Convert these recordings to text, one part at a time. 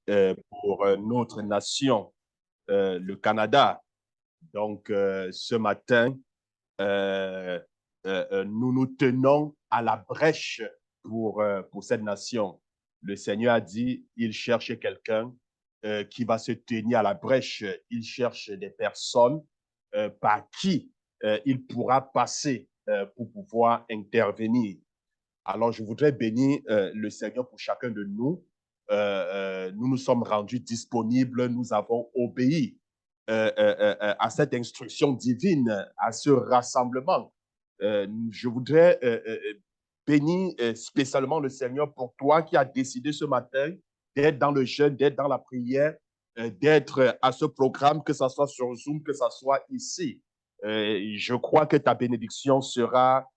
pour notre nation, le Canada. Donc, ce matin, euh, nous nous tenons à la brèche pour cette nation. Le Seigneur a dit, il cherche quelqu'un qui va se tenir à la brèche. Il cherche des personnes par qui il pourra passer pour pouvoir intervenir. Alors, je voudrais bénir le Seigneur pour chacun de nous. Nous nous sommes rendus disponibles, nous avons obéi à cette instruction divine, à ce rassemblement. Je voudrais bénir spécialement le Seigneur pour toi qui as décidé ce matin d'être dans le jeûne, d'être dans la prière, d'être à ce programme, que ce soit sur Zoom, que ce soit ici. Je crois que ta bénédiction sera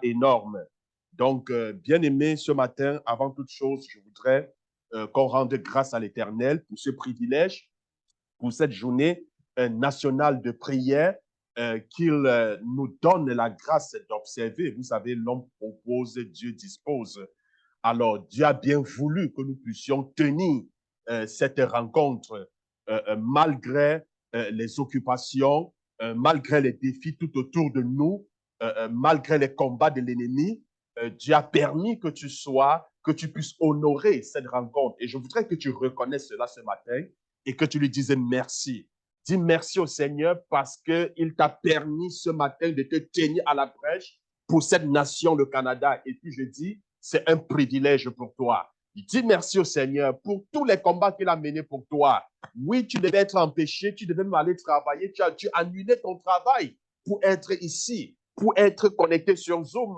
énorme. Donc, bien-aimé, ce matin, avant toute chose, je voudrais qu'on rende grâce à l'Éternel pour ce privilège, pour cette journée nationale de prière, qu'il nous donne la grâce d'observer. Vous savez, l'homme propose, Dieu dispose. Alors, Dieu a bien voulu que nous puissions tenir cette rencontre malgré les occupations, malgré les défis tout autour de nous, malgré les combats de l'ennemi. Dieu a permis que que tu puisses honorer cette rencontre. Et je voudrais que tu reconnaisses cela ce matin et que tu lui dises merci. Dis merci au Seigneur parce qu'il t'a permis ce matin de te tenir à la brèche pour cette nation, le Canada. Et puis je dis, c'est un privilège pour toi. Dis merci au Seigneur pour tous les combats qu'il a menés pour toi. Oui, tu devais être empêché, tu devais aller travailler, tu as dû annuler ton travail pour être ici, pour être connecté sur Zoom.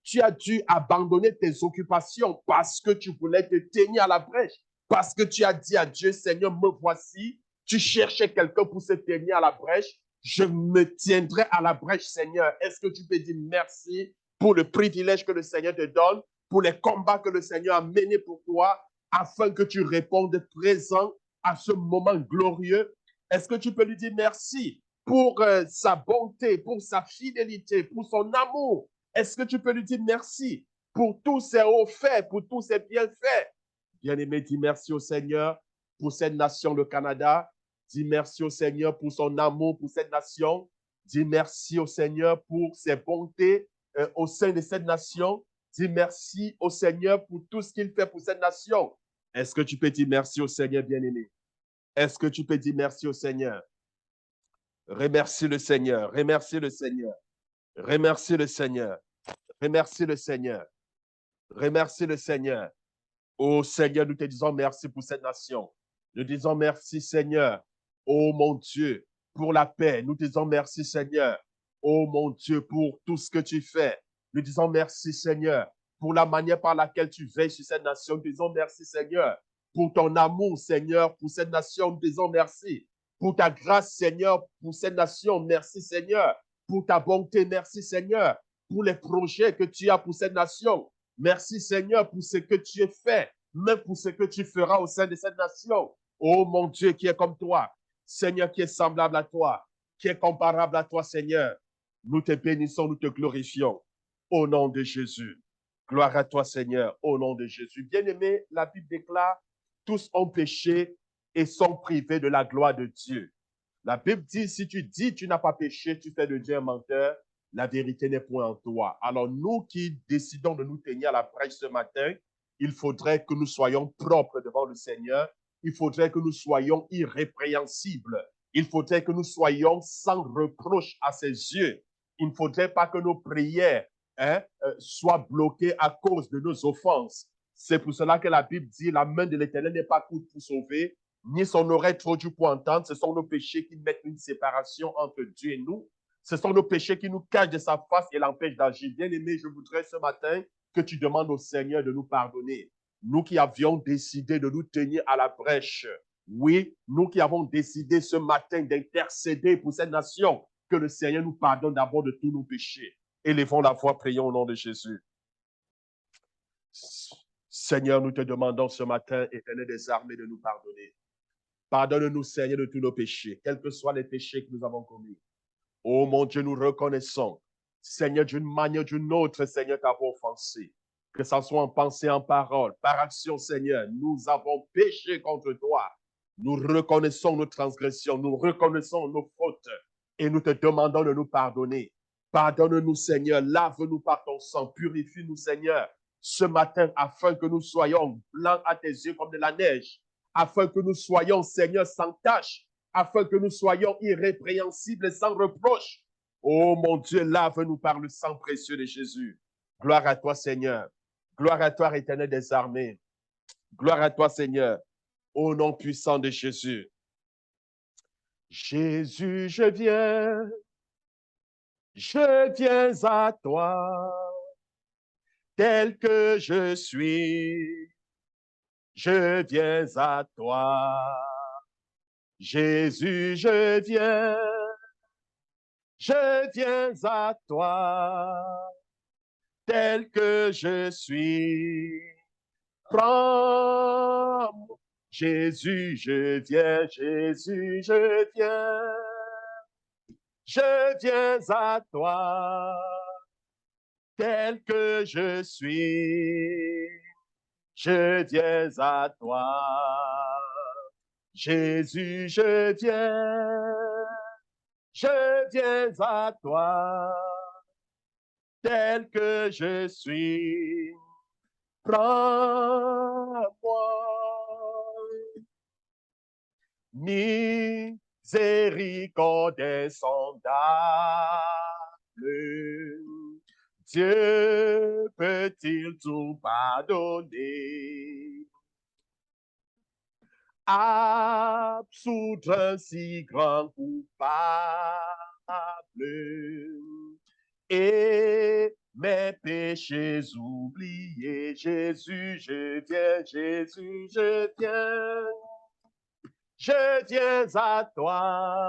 Tu as dû abandonner tes occupations parce que tu voulais te tenir à la brèche, parce que tu as dit à Dieu, Seigneur, me voici. Tu cherchais quelqu'un pour se tenir à la brèche. Je me tiendrai à la brèche, Seigneur. Est-ce que tu peux dire merci pour le privilège que le Seigneur te donne, pour les combats que le Seigneur a menés pour toi, afin que tu répondes présent à ce moment glorieux? Est-ce que tu peux lui dire merci pour sa bonté, pour sa fidélité, pour son amour? Est-ce que tu peux lui dire merci pour tous ses hauts faits, pour tous ses bienfaits? Bien-aimé, dis merci au Seigneur pour cette nation, le Canada. Dis merci au Seigneur pour son amour pour cette nation. Dis merci au Seigneur pour ses bontés au sein de cette nation. Dis merci au Seigneur pour tout ce qu'il fait pour cette nation. Est-ce que tu peux dire merci au Seigneur, bien-aimé? Est-ce que tu peux dire merci au Seigneur? Remercie le Seigneur, remercie le Seigneur, remercie le Seigneur, remercie le Seigneur, remercie le Seigneur. Oh Seigneur, nous te disons merci pour cette nation. Nous disons merci Seigneur. Oh mon Dieu, pour la paix. Nous disons merci Seigneur. Oh mon Dieu, pour tout ce que tu fais. Nous disons merci Seigneur pour la manière par laquelle tu veilles sur cette nation. Nous disons merci Seigneur pour ton amour Seigneur pour cette nation. Nous disons merci pour ta grâce Seigneur pour cette nation. Merci Seigneur pour ta bonté. Merci Seigneur pour les projets que tu as pour cette nation. Merci Seigneur pour ce que tu as fait, même pour ce que tu feras au sein de cette nation. Oh mon Dieu qui est comme toi, Seigneur qui est semblable à toi, qui est comparable à toi Seigneur. Nous te bénissons, nous te glorifions au nom de Jésus. Gloire à toi Seigneur, au nom de Jésus. Bien-aimé, la Bible déclare, tous ont péché et sont privés de la gloire de Dieu. La Bible dit, si tu dis tu n'as pas péché, tu fais de Dieu un menteur, la vérité n'est point en toi. Alors nous qui décidons de nous tenir à la brèche ce matin, il faudrait que nous soyons propres devant le Seigneur. Il faudrait que nous soyons irrépréhensibles. Il faudrait que nous soyons sans reproche à ses yeux. Il ne faudrait pas que nos prières soient bloquées à cause de nos offenses. C'est pour cela que la Bible dit, la main de l'Éternel n'est pas courte pour sauver, ni son oreille trop dure pour entendre. Ce sont nos péchés qui mettent une séparation entre Dieu et nous. Ce sont nos péchés qui nous cachent de sa face et l'empêchent d'agir. Bien-aimé, je voudrais ce matin que tu demandes au Seigneur de nous pardonner. Nous qui avions décidé de nous tenir à la brèche. Oui, nous qui avons décidé ce matin d'intercéder pour cette nation, que le Seigneur nous pardonne d'abord de tous nos péchés. Élevons la voix, prions au nom de Jésus. Seigneur, nous te demandons ce matin, Éternel des armées, de nous pardonner. Pardonne-nous, Seigneur, de tous nos péchés, quels que soient les péchés que nous avons commis. Oh mon Dieu, nous reconnaissons, Seigneur, d'une manière ou d'une autre, Seigneur, t'avons offensé. que ce soit en pensée, en parole, par action, Seigneur. Nous avons péché contre toi. Nous reconnaissons nos transgressions, nous reconnaissons nos fautes et nous te demandons de nous pardonner. Pardonne-nous, Seigneur, lave-nous par ton sang, purifie-nous, Seigneur, ce matin, afin que nous soyons blancs à tes yeux comme de la neige, afin que nous soyons, Seigneur, sans tache, afin que nous soyons irrépréhensibles et sans reproche. Oh mon Dieu, lave-nous par le sang précieux de Jésus. Gloire à toi, Seigneur. Gloire à toi, Éternel des armées. Gloire à toi, Seigneur, au nom puissant de Jésus. Jésus, je viens à toi, tel que je suis. Je viens à toi. Jésus, je viens à toi, tel que je suis. Prends-moi, Jésus, je viens, Jésus, je viens. Je viens à toi, tel que je suis. Je viens à toi. Jésus, je viens à toi, tel que je suis. Prends-moi, miséricorde insondable. Dieu peut-il tout pardonner? Absoudre un si grand coupable et mes péchés oubliés. Jésus, je viens, Jésus, je viens. Je viens à toi,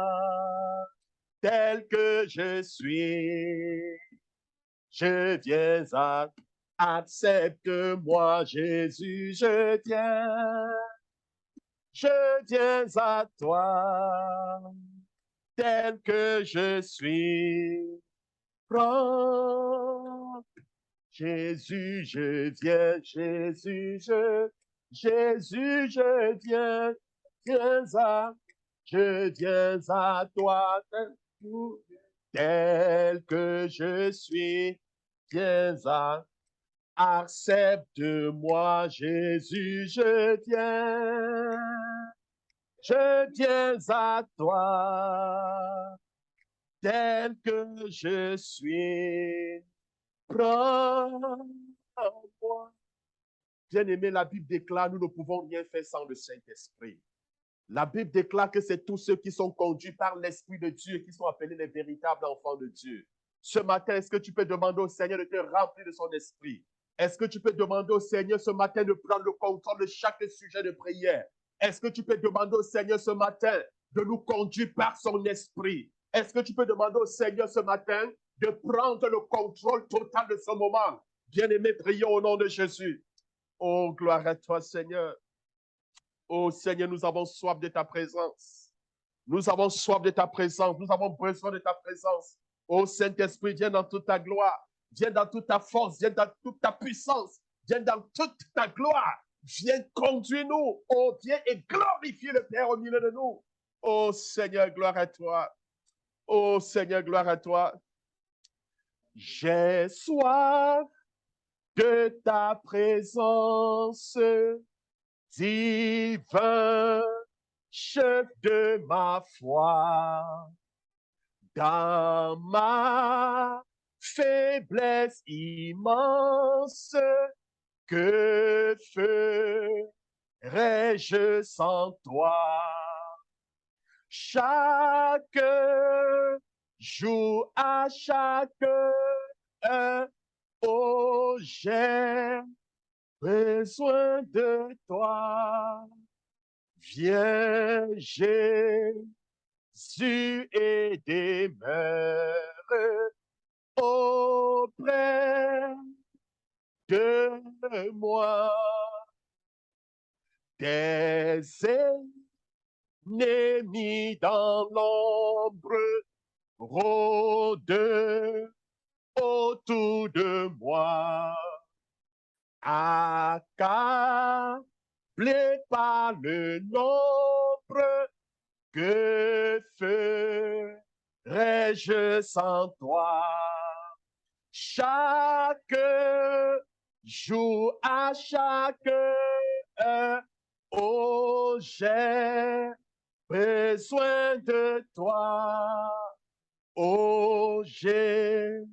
tel que je suis. Je viens à accepte-moi, Jésus, je viens. Je viens à toi, tel que je suis. Prends, Jésus, je viens, Jésus, je viens, je viens à toi, tel que je suis. Viens à accepte-moi, Jésus, je viens. Je viens à toi, tel que je suis. Prends-moi. Bien-aimé, la Bible déclare, nous ne pouvons rien faire sans le Saint-Esprit. La Bible déclare que c'est tous ceux qui sont conduits par l'Esprit de Dieu qui sont appelés les véritables enfants de Dieu. Ce matin, est-ce que tu peux demander au Seigneur de te remplir de son esprit? Est-ce que tu peux demander au Seigneur ce matin de prendre le contrôle de chaque sujet de prière? Est-ce que tu peux demander au Seigneur ce matin de nous conduire par son esprit? Est-ce que tu peux demander au Seigneur ce matin de prendre le contrôle total de ce moment? Bien-aimé, prions au nom de Jésus. Oh, gloire à toi, Seigneur. Oh Seigneur, nous avons soif de ta présence. Nous avons soif de ta présence. Nous avons besoin de ta présence. Oh Saint-Esprit, viens dans toute ta gloire. Viens dans toute ta force. Viens dans toute ta puissance. Viens dans toute ta gloire. Viens conduire nous. Oh, viens et glorifie le Père au milieu de nous. Oh Seigneur, gloire à toi. Oh Seigneur, gloire à toi. J'ai soif de ta présence, divin chef de ma foi, dans ma faiblesse immense, que ferais-je sans toi? Chaque jour, à chaque heure, oh, j'ai besoin de toi. Viens, Jésus, et demeure auprès de moi. Tes ennemis dans l'ombre rôdent autour de moi. accablé par le nombre, que ferais-je sans toi? Chaque jour, à chaque heure, oh, j'ai besoin de toi. Oh, Jésus,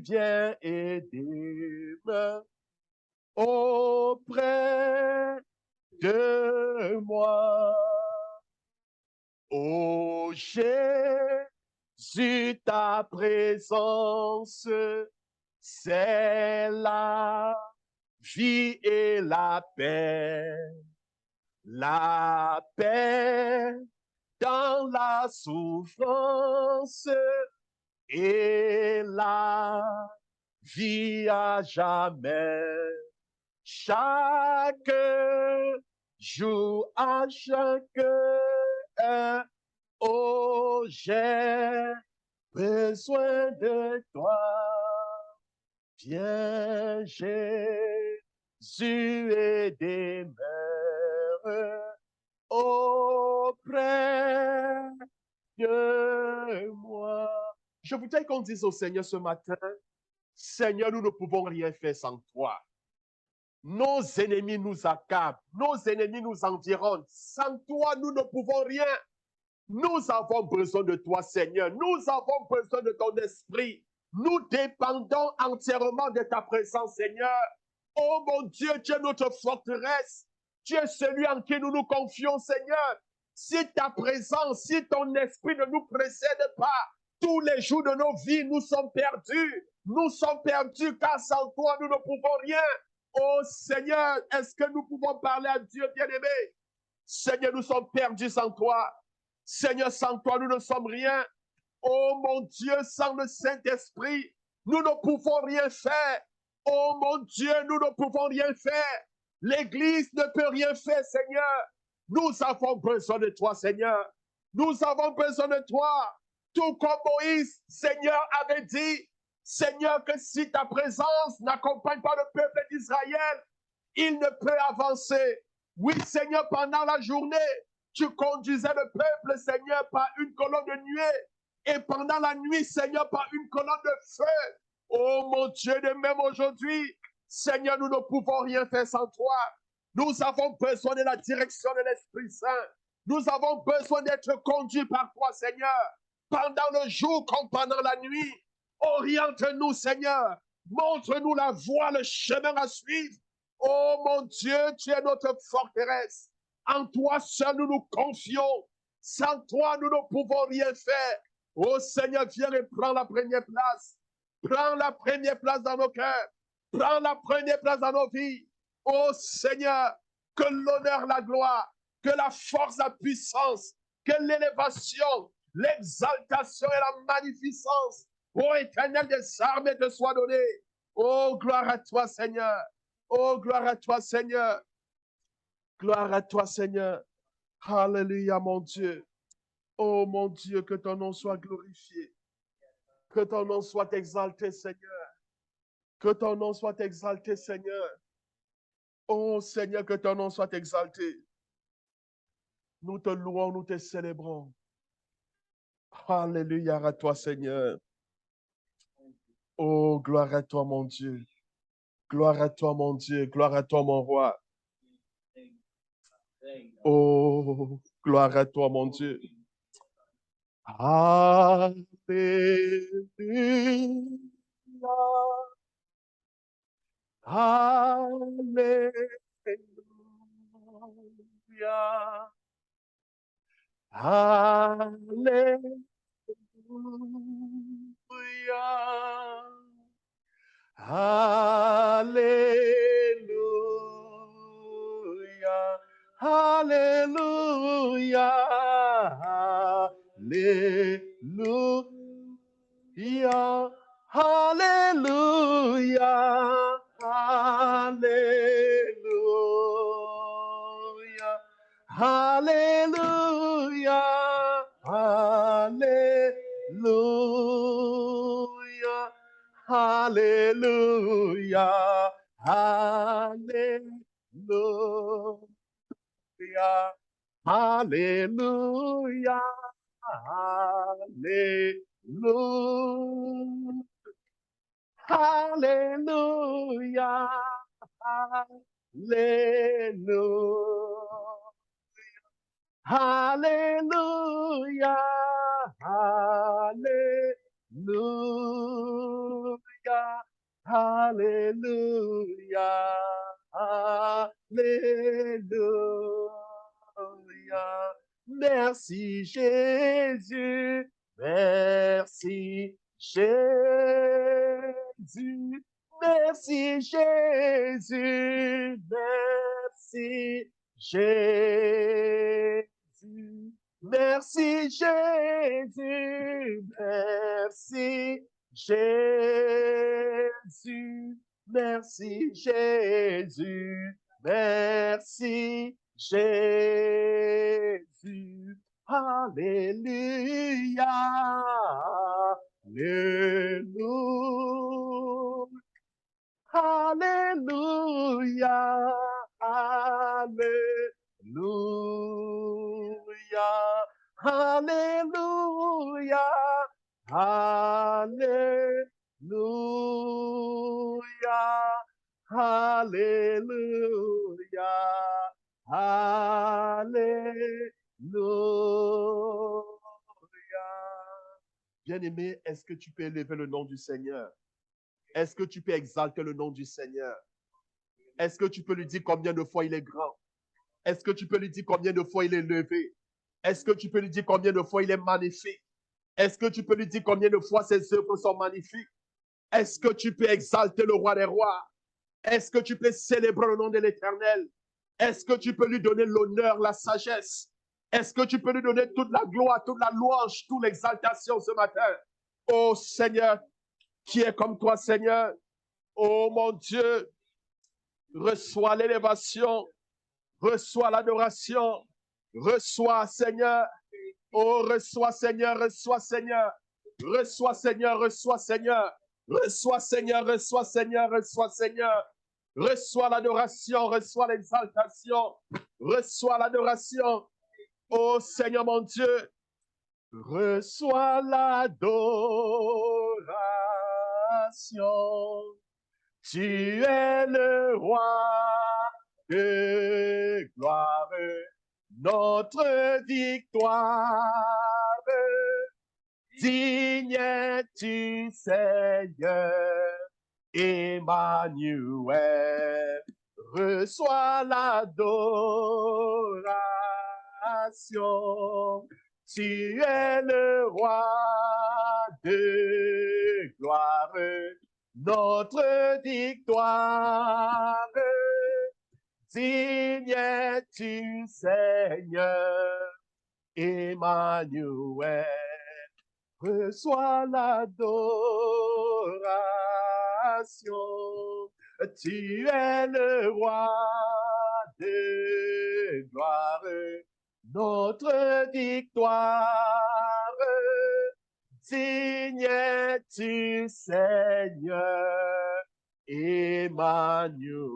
viens aider-moi auprès de moi. Oh, Jésus, ta présence, c'est la vie et la paix. La paix dans la souffrance et la vie à jamais. Chaque jour, à chaque heure, oh, j'ai besoin de toi. Viens, Jésus, et demeure auprès de moi. Je voudrais qu'on dise au Seigneur ce matin, Seigneur, nous ne pouvons rien faire sans toi. Nos ennemis nous accablent, nos ennemis nous environnent. Sans toi, nous ne pouvons rien. Nous avons besoin de toi, Seigneur. Nous avons besoin de ton esprit. Nous dépendons entièrement de ta présence, Seigneur. Oh mon Dieu, tu es notre forteresse. Tu es celui en qui nous nous confions, Seigneur. Si ta présence, si ton esprit ne nous précède pas, tous les jours de nos vies, nous sommes perdus. Nous sommes perdus car sans toi, nous ne pouvons rien. Oh Seigneur, est-ce que nous pouvons parler à Dieu bien-aimé? Seigneur, nous sommes perdus sans toi. Seigneur, sans toi, nous ne sommes rien. Oh mon Dieu, sans le Saint-Esprit, nous ne pouvons rien faire. Oh mon Dieu, nous ne pouvons rien faire. L'Église ne peut rien faire, Seigneur. Nous avons besoin de toi, Seigneur. Nous avons besoin de toi. Tout comme Moïse, Seigneur, avait dit, Seigneur, que si ta présence n'accompagne pas le peuple d'Israël, il ne peut avancer. Oui, Seigneur, pendant la journée, tu conduisais le peuple, Seigneur, par une colonne de nuée. Et pendant la nuit, Seigneur, par une colonne de feu. Oh mon Dieu, de même aujourd'hui, Seigneur, nous ne pouvons rien faire sans toi. Nous avons besoin de la direction de l'Esprit Saint. Nous avons besoin d'être conduits par toi, Seigneur. Pendant le jour comme pendant la nuit, oriente-nous, Seigneur. Montre-nous la voie, le chemin à suivre. Oh mon Dieu, tu es notre forteresse. En toi seul nous nous confions. Sans toi, nous ne pouvons rien faire. Oh Seigneur, viens et prends la première place. Prends la première place dans nos cœurs. Prends la première place dans nos vies. Oh Seigneur, que l'honneur, la gloire, que la force, la puissance, que l'élévation, l'exaltation et la magnificence, ô Éternel des armées, te soient données. Oh, gloire à toi, Seigneur. Oh, gloire à toi, Seigneur. Gloire à toi, Seigneur. Alléluia, mon Dieu. Oh, mon Dieu, que ton nom soit glorifié. Que ton nom soit exalté, Seigneur. Que ton nom soit exalté, Seigneur. Oh, Seigneur, que ton nom soit exalté. Nous te louons, nous te célébrons. Alléluia à toi, Seigneur. Oh, gloire à toi, mon Dieu. Gloire à toi, mon Dieu. Gloire à toi, mon roi. Oh, gloire à toi, mon Dieu. Alléluia. Alléluia. Alléluia. Alléluia. Alléluia. Alléluia. Alléluia. Alléluia. Alléluia. Alléluia. Alléluia. Alléluia, Alléluia, Alléluia, Alléluia, Alléluia. Alléluia, Alléluia, Alléluia, Alléluia. Merci Jésus, merci Jésus, merci Jésus, merci Jésus. Merci Jésus, merci Jésus, merci Jésus, merci Jésus. Alléluia, Alléluia, Alléluia, Alléluia, Alléluia, Alléluia, Alléluia, Alléluia. Bien-aimé, est-ce que tu peux élever le nom du Seigneur? Est-ce que tu peux exalter le nom du Seigneur? Est-ce que tu peux lui dire combien de fois il est grand? Est-ce que tu peux lui dire combien de fois il est élevé? Est-ce que tu peux lui dire combien de fois il est magnifique? Est-ce que tu peux lui dire combien de fois ses œuvres sont magnifiques? Est-ce que tu peux exalter le roi des rois? Est-ce que tu peux célébrer le nom de l'Éternel? Est-ce que tu peux lui donner l'honneur, la sagesse? Est-ce que tu peux lui donner toute la gloire, toute la louange, toute l'exaltation ce matin? Oh Seigneur, qui est comme toi, Seigneur? Oh mon Dieu, reçois l'élévation, reçois l'adoration, reçois Seigneur. Oh, reçois Seigneur, reçois Seigneur, reçois Seigneur, reçois Seigneur, reçois Seigneur, reçois Seigneur, reçois Seigneur, reçois l'adoration, reçois l'exaltation, reçois l'adoration. Oh Seigneur mon Dieu, reçois l'adoration. Tu es le roi de gloire, notre victoire. Digne es-tu, Seigneur, Emmanuel. Reçois l'adoration. Tu es le roi de gloire, notre victoire. Digne es-tu, Seigneur, Emmanuel. Reçois l'adoration. Tu es le roi de gloire, notre victoire. Digne es-tu, Seigneur, Emmanuel.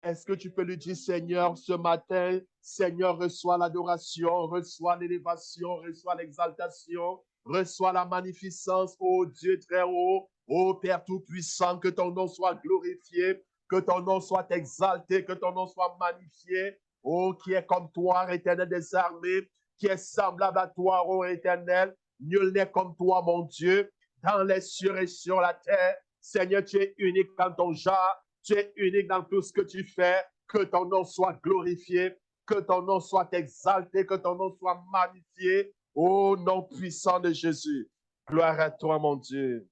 Est-ce que tu peux lui dire, Seigneur, ce matin, Seigneur, reçois l'adoration, reçois l'élévation, reçois l'exaltation, reçois la magnificence, ô Dieu très haut, ô Père Tout-Puissant, que ton nom soit glorifié, que ton nom soit exalté, que ton nom soit magnifié, ô qui est comme toi, Éternel des armées, qui est semblable à toi, ô Éternel, nul n'est comme toi, mon Dieu, dans les cieux et sur la terre. Seigneur, tu es unique dans ton genre. Tu es unique dans tout ce que tu fais. Que ton nom soit glorifié, que ton nom soit exalté, que ton nom soit magnifié. Au nom puissant de Jésus. Gloire à toi, mon Dieu.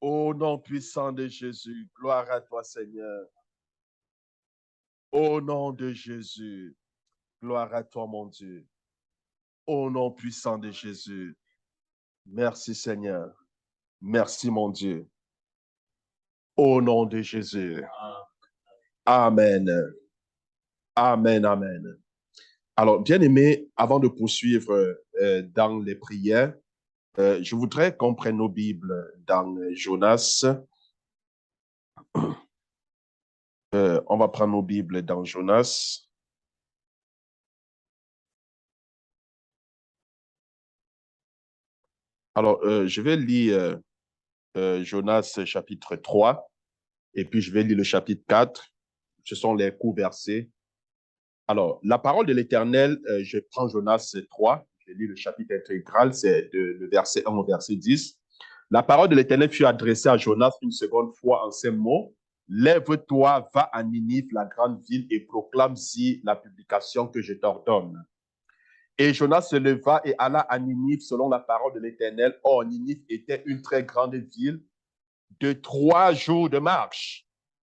Au nom puissant de Jésus. Gloire à toi, Seigneur. Au nom de Jésus. Gloire à toi, mon Dieu. Au nom puissant de Jésus. Merci, Seigneur. Merci, mon Dieu. Au nom de Jésus. Amen. Amen, amen. Alors, bien aimé, avant de poursuivre dans les prières, je voudrais qu'on prenne nos Bibles dans Jonas, On va prendre nos Bibles dans Jonas. Alors, je vais lire Jonas chapitre 3 et puis je vais lire le chapitre 4. Ce sont les courts versets. Alors, la parole de l'Éternel, je prends Jonas 3, je lis le chapitre intégral, c'est le verset 1 au verset 10. La parole de l'Éternel fut adressée à Jonas une seconde fois en ces mots. Lève-toi, va à Ninive, la grande ville, et proclame-y la publication que je t'ordonne. Et Jonas se leva et alla à Ninive selon la parole de l'Éternel. Or, Ninive était une très grande ville de 3 jours de marche.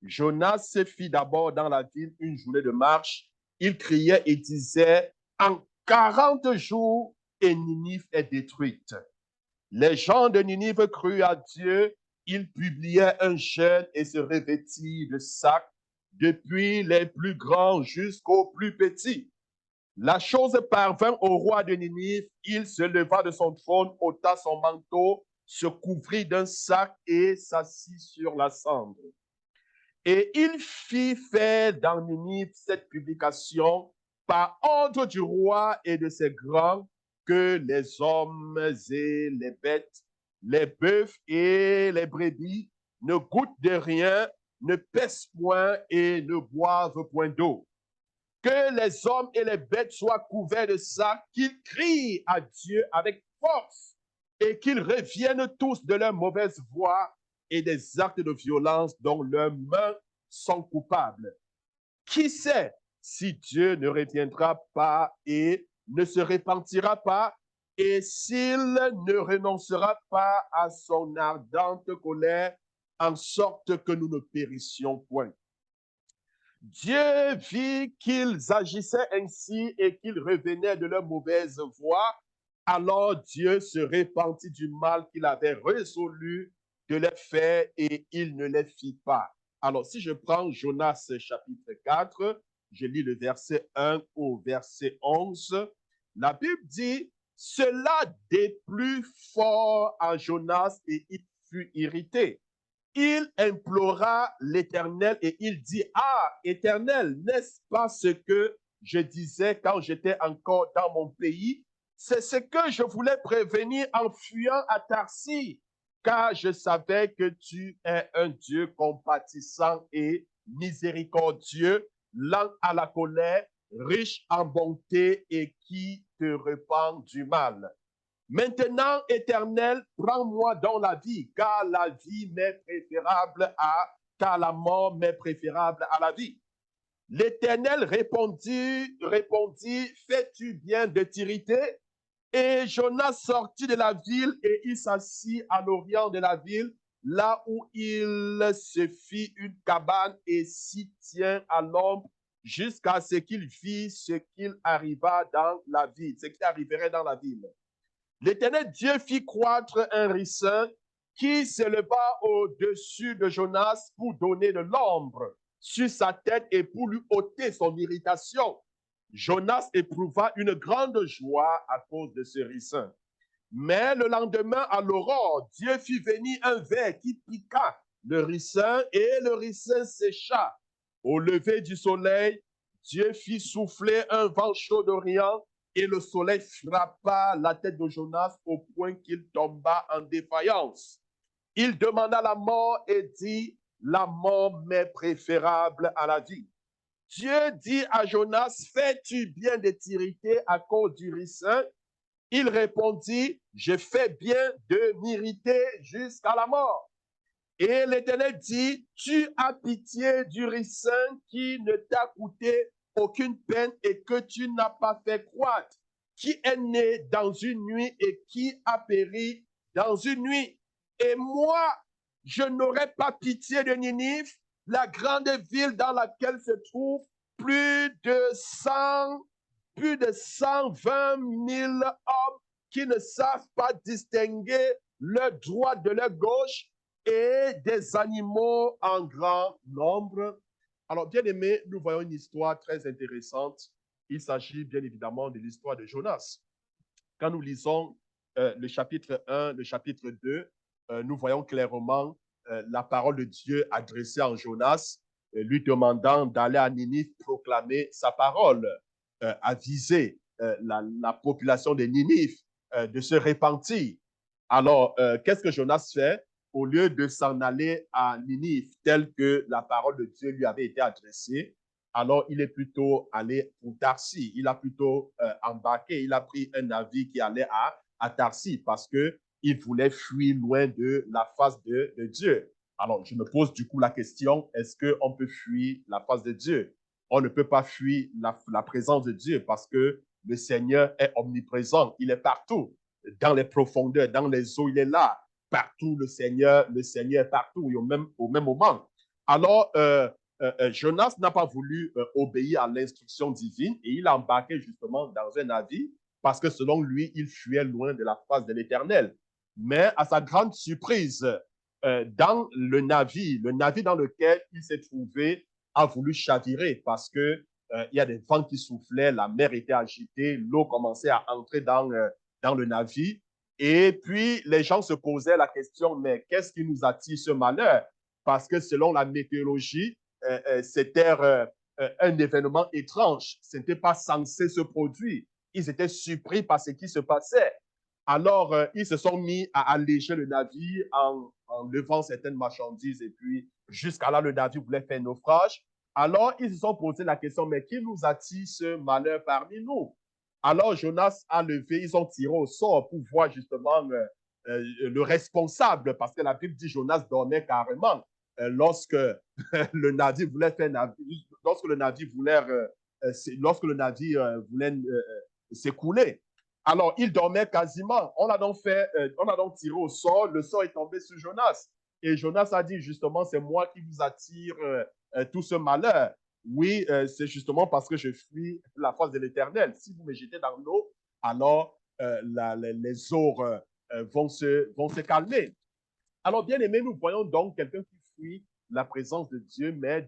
Jonas se fit d'abord dans la ville une journée de marche. Il criait et disait, en 40 jours, et Ninive est détruite. Les gens de Ninive crurent à Dieu. Ils publiaient un jeûne et se revêtirent de sacs, depuis les plus grands jusqu'aux plus petits. La chose parvint au roi de Ninive. Il se leva de son trône, ôta son manteau, se couvrit d'un sac et s'assit sur la cendre. Et il fit faire dans Ninive cette publication par ordre du roi et de ses grands, que les hommes et les bêtes, les bœufs et les brebis ne goûtent de rien, ne pèsent point et ne boivent point d'eau. Que les hommes et les bêtes soient couverts de ça, qu'ils crient à Dieu avec force et qu'ils reviennent tous de leur mauvaise voie et des actes de violence dont leurs mains sont coupables. Qui sait si Dieu ne reviendra pas et ne se repentira pas, et s'il ne renoncera pas à son ardente colère, en sorte que nous ne périssions point. Dieu vit qu'ils agissaient ainsi et qu'ils revenaient de leur mauvaise voie. Alors Dieu se repentit du mal qu'il avait résolu de les faire et il ne les fit pas. Alors, si je prends Jonas chapitre 4, je lis le verset 1 au verset 11. La Bible dit, cela déplut fort à Jonas et il fut irrité. Il implora l'Éternel et il dit, ah, Éternel, n'est-ce pas ce que je disais quand j'étais encore dans mon pays? C'est ce que je voulais prévenir en fuyant à Tarsis, car je savais que tu es un Dieu compatissant et miséricordieux, lent à la colère, riche en bonté et qui te repent du mal. Maintenant, Éternel, prends-moi dans la vie, car la vie m'est préférable car la mort m'est préférable à la vie. L'Éternel répondit, fais-tu bien de t'irriter? Et Jonas sortit de la ville et il s'assit à l'orient de la ville, là où il se fit une cabane et s'y tient à l'ombre jusqu'à ce qu'il vit ce qu'il arriva dans la ville, ce qui arriverait dans la ville. L'Éternel Dieu fit croître un ricin qui s'éleva au-dessus de Jonas pour donner de l'ombre sur sa tête et pour lui ôter son irritation. Jonas éprouva une grande joie à cause de ce ricin. Mais le lendemain, à l'aurore, Dieu fit venir un ver qui piqua le ricin et le ricin sécha. Au lever du soleil, Dieu fit souffler un vent chaud d'Orient et le soleil frappa la tête de Jonas au point qu'il tomba en défaillance. Il demanda la mort et dit, la mort m'est préférable à la vie. Dieu dit à Jonas, fais-tu bien de t'irriter à cause du ricin? Il répondit, je fais bien de m'irriter jusqu'à la mort. Et l'Éternel dit, tu as pitié du ricin qui ne t'a coûté aucune peine et que tu n'as pas fait croître, qui est né dans une nuit et qui a péri dans une nuit. Et moi, je n'aurai pas pitié de Ninive, la grande ville dans laquelle se trouvent plus de 120 000 hommes qui ne savent pas distinguer leur droite de leur gauche et des animaux en grand nombre. Alors, bien aimé, nous voyons une histoire très intéressante. Il s'agit bien évidemment de l'histoire de Jonas. Quand nous lisons le chapitre 1, le chapitre 2, nous voyons clairement la parole de Dieu adressée à Jonas, lui demandant d'aller à Ninive proclamer sa parole, aviser la population de Ninive de se repentir. Alors, qu'est-ce que Jonas fait? Au lieu de s'en aller à Ninive, tel que la parole de Dieu lui avait été adressée, alors il est plutôt allé pour Tarsis. Il a plutôt embarqué, il a pris un navire qui allait à Tarsis parce qu'il voulait fuir loin de la face de Dieu. Alors, je me pose du coup la question, est-ce qu'on peut fuir la face de Dieu? On ne peut pas fuir la présence de Dieu parce que le Seigneur est omniprésent, il est partout, dans les profondeurs, dans les eaux, il est là, partout le Seigneur est partout et au même moment. Alors, Jonas n'a pas voulu obéir à l'instruction divine et il a embarqué justement dans un navire parce que selon lui, il fuyait loin de la face de l'Éternel. Mais à sa grande surprise, dans le navire dans lequel il s'est trouvé a voulu chavirer parce que il y a des vents qui soufflaient, la mer était agitée, l'eau commençait à entrer dans le navire. Et puis, les gens se posaient la question, mais qu'est-ce qui nous attire ce malheur? Parce que selon la météorologie, c'était un événement étrange. Ce n'était pas censé se produire. Ils étaient surpris par ce qui se passait. Alors, ils se sont mis à alléger le navire en levant certaines marchandises et puis jusqu'à là, le navire voulait faire naufrage. Alors, ils se sont posé la question, mais qui nous attire ce malheur parmi nous? Alors, Jonas a levé, ils ont tiré au sort pour voir justement le responsable, parce que la Bible dit Jonas dormait carrément lorsque le navire voulait faire lorsque le navire voulait s'écouler. Alors, il dormait quasiment. On a donc tiré au sort. Le sort est tombé sur Jonas. Et Jonas a dit justement, c'est moi qui vous attire tout ce malheur. Oui, c'est justement parce que je fuis la face de l'Éternel. Si vous me jetez dans l'eau, alors les eaux vont se calmer. Alors, bien aimé, nous voyons donc quelqu'un qui fuit la présence de Dieu, mais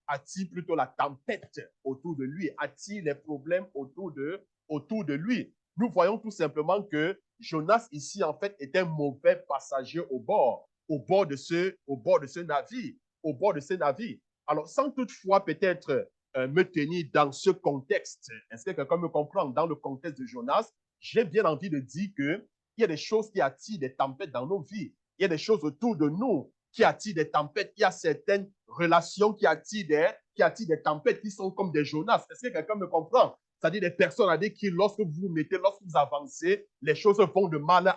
attire plutôt la tempête autour de lui, attire les problèmes autour de lui. Nous voyons tout simplement que Jonas ici, en fait, est un mauvais passager au bord de ce navire. Alors, sans toutefois peut-être me tenir dans ce contexte, est-ce que quelqu'un me comprend? Dans le contexte de Jonas, j'ai bien envie de dire que il y a des choses qui attirent des tempêtes dans nos vies. Il y a des choses autour de nous qui attirent des tempêtes. Il y a certaines relations qui attirent des tempêtes qui sont comme des Jonas. Est-ce que quelqu'un me comprend? C'est-à-dire des personnes avec qui, lorsque vous avancez, les choses vont de mal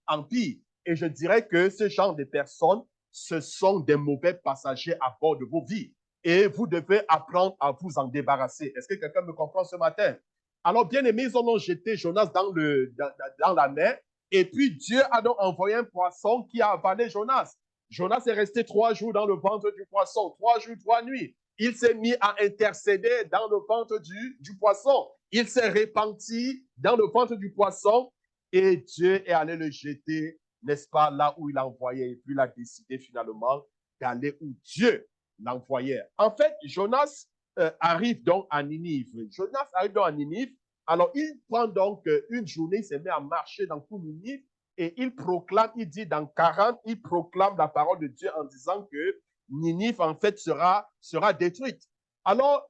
en pire. Et je dirais que ce genre de personnes, ce sont des mauvais passagers à bord de vos vies. Et vous devez apprendre à vous en débarrasser. Est-ce que quelqu'un me comprend ce matin? Alors, bien aimé, ils ont jeté Jonas dans la mer. Et puis, Dieu a donc envoyé un poisson qui a avalé Jonas. Jonas est resté 3 jours dans le ventre du poisson, 3 jours, 3 nuits. Il s'est mis à intercéder dans le ventre du poisson. Il s'est repenti dans le ventre du poisson et Dieu est allé le jeter, n'est-ce pas, là où il l'envoyait. Et puis, il a décidé finalement d'aller où Dieu l'envoyait. En fait, Jonas arrive donc à Ninive. Alors, il prend donc une journée, il se met à marcher dans tout Ninive et il proclame, il dit dans 40, il proclame la parole de Dieu en disant que Ninive, en fait, sera détruite. Alors,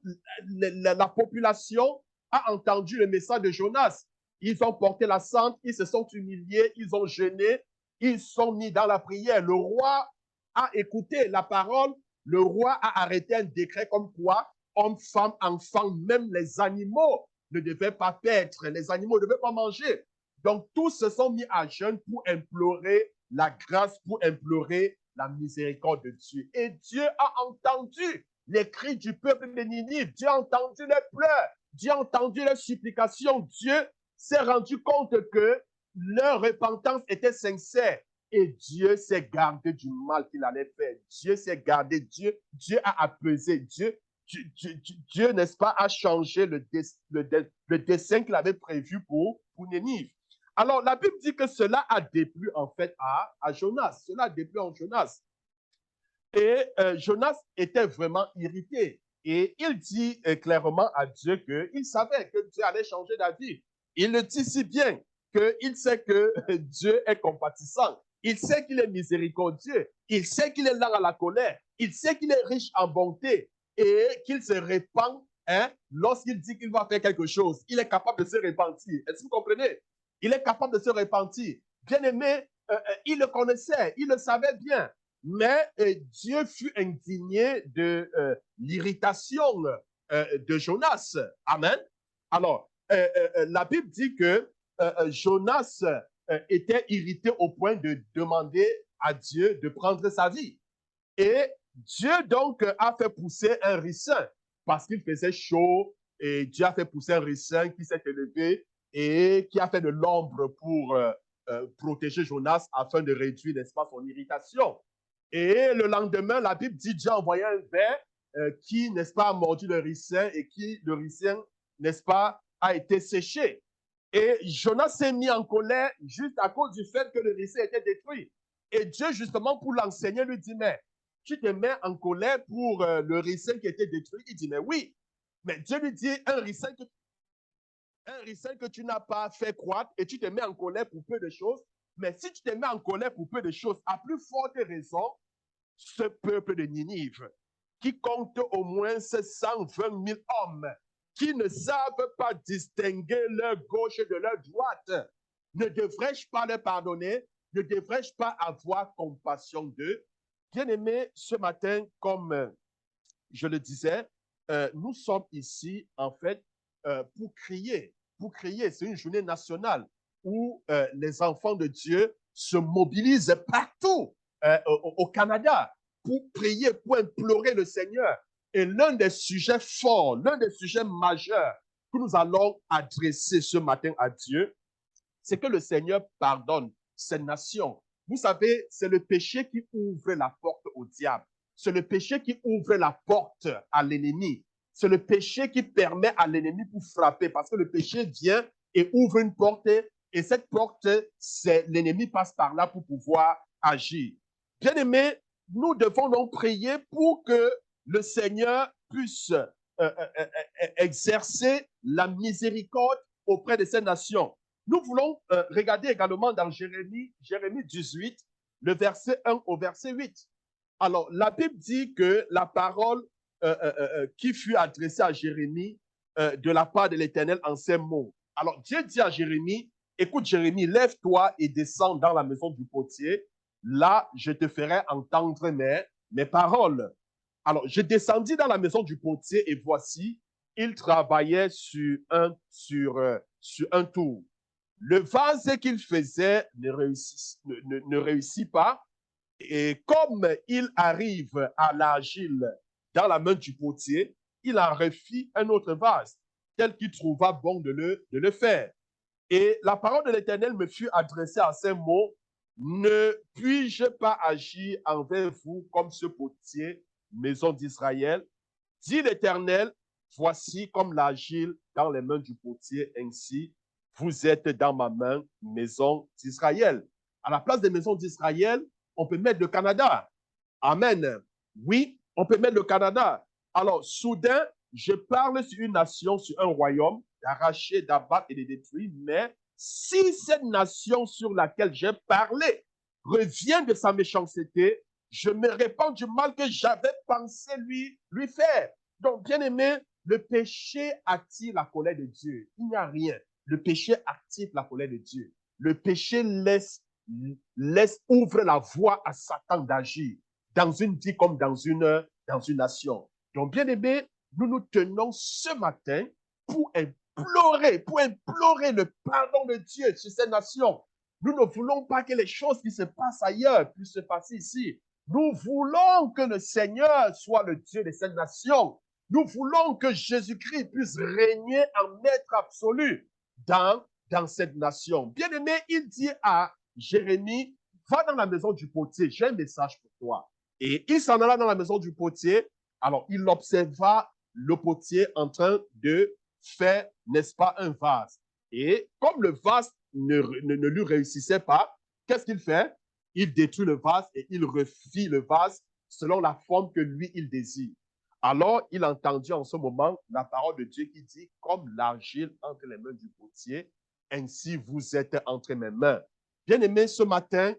la population a entendu le message de Jonas. Ils ont porté la cendre, ils se sont humiliés, ils ont jeûné, ils sont mis dans la prière. Le roi a écouté la parole, le roi a arrêté un décret comme quoi hommes, femmes, enfants, même les animaux ne devaient pas paître, les animaux ne devaient pas manger. Donc, tous se sont mis à jeûne pour implorer la grâce, pour implorer la miséricorde de Dieu. Et Dieu a entendu les cris du peuple de Ninive. Dieu a entendu les pleurs. Dieu a entendu les supplications. Dieu s'est rendu compte que leur repentance était sincère. Et Dieu s'est gardé du mal qu'il allait faire. Dieu s'est gardé. Dieu a apaisé. Dieu, n'est-ce pas, a changé le dessein qu'il avait prévu pour Ninive. Alors, la Bible dit que cela a déplu en fait à Jonas. Cela a déplu en Jonas. Et Jonas était vraiment irrité. Et il dit clairement à Dieu qu'il savait que Dieu allait changer d'avis. Il le dit si bien qu'il sait que Dieu est compatissant. Il sait qu'il est miséricordieux. Il sait qu'il est lent à la colère. Il sait qu'il est riche en bonté et qu'il se répand lorsqu'il dit qu'il va faire quelque chose. Il est capable de se repentir. Est-ce que vous comprenez? Il est capable de se repentir. Bien-aimé, il le connaissait, il le savait bien. Mais Dieu fut indigné de l'irritation de Jonas. Amen. Alors, la Bible dit que Jonas était irrité au point de demander à Dieu de prendre sa vie. Et Dieu donc a fait pousser un ricin parce qu'il faisait chaud et Dieu a fait pousser un ricin qui s'est élevé et qui a fait de l'ombre pour protéger Jonas afin de réduire, n'est-ce pas, son irritation. Et le lendemain, la Bible dit Dieu a envoyé un ver qui, n'est-ce pas, a mordu le ricin et qui, le ricin, n'est-ce pas, a été séché. Et Jonas s'est mis en colère juste à cause du fait que le ricin était détruit. Et Dieu, justement, pour l'enseigner, lui dit, mais tu te mets en colère pour le ricin qui était détruit. Il dit, mais oui. Mais Dieu lui dit, un ricin que tu n'as pas fait croître et tu te mets en colère pour peu de choses. Mais si tu te mets en colère pour peu de choses, à plus forte raison, ce peuple de Ninive, qui compte au moins 120 000 hommes, qui ne savent pas distinguer leur gauche de leur droite, ne devrais-je pas leur pardonner? Ne devrais-je pas avoir compassion d'eux? Bien-aimés, ce matin, comme je le disais, nous sommes ici, en fait, pour crier. Pour crier, c'est une journée nationale où les enfants de Dieu se mobilisent partout au Canada pour prier, pour implorer le Seigneur. Et l'un des sujets forts, l'un des sujets majeurs que nous allons adresser ce matin à Dieu, c'est que le Seigneur pardonne ces nations. Vous savez, c'est le péché qui ouvre la porte au diable. C'est le péché qui ouvre la porte à l'ennemi. C'est le péché qui permet à l'ennemi pour frapper, parce que le péché vient et ouvre une porte, et cette porte, c'est l'ennemi passe par là pour pouvoir agir. Bien aimé, nous devons donc prier pour que le Seigneur puisse exercer la miséricorde auprès de ces nations. Nous voulons regarder également dans Jérémie 18, le verset 1 au verset 8. Alors, la Bible dit que la parole qui fut adressée à Jérémie de la part de l'Éternel en ces mots. Alors, Dieu dit à Jérémie, écoute Jérémie, lève-toi et descends dans la maison du potier. Là, je te ferai entendre mes paroles. Alors, je descendis dans la maison du potier et voici, il travaillait sur un tour. Le vase qu'il faisait ne réussit pas. Et comme il arrive à l'argile dans la main du potier, il en refit un autre vase, tel qu'il trouva bon de le faire. Et la parole de l'Éternel me fut adressée à ces mots, ne puis-je pas agir envers vous comme ce potier, maison d'Israël? Dit l'Éternel, voici comme l'argile dans les mains du potier, ainsi vous êtes dans ma main, maison d'Israël. À la place des maisons d'Israël, on peut mettre le Canada. Amen. Oui, on peut mettre le Canada. Alors, soudain, je parle sur une nation, sur un royaume, d'arracher, d'abattre et de détruire, mais si cette nation sur laquelle j'ai parlé revient de sa méchanceté, je me répands du mal que j'avais pensé lui faire. Donc, bien aimé, le péché attire la colère de Dieu. Il n'y a rien. Le péché active la colère de Dieu. Le péché ouvre la voie à Satan d'agir dans une vie comme dans une nation. Donc, bien aimé, nous nous tenons ce matin pour implorer le pardon de Dieu sur ces nations. Nous ne voulons pas que les choses qui se passent ailleurs puissent se passer ici. Nous voulons que le Seigneur soit le Dieu de cette nation. Nous voulons que Jésus-Christ puisse régner en maître absolu dans cette nation. Bien aimé, il dit à Jérémie, va dans la maison du potier, j'ai un message pour toi. Et il s'en alla dans la maison du potier. Alors, il observa le potier en train de faire, n'est-ce pas, un vase. Et comme le vase ne lui réussissait pas, qu'est-ce qu'il fait? Il détruit le vase et il refit le vase selon la forme que lui, il désire. Alors, il entendit en ce moment la parole de Dieu qui dit, comme l'argile entre les mains du potier, ainsi vous êtes entre mes mains. Bien-aimés, ce matin,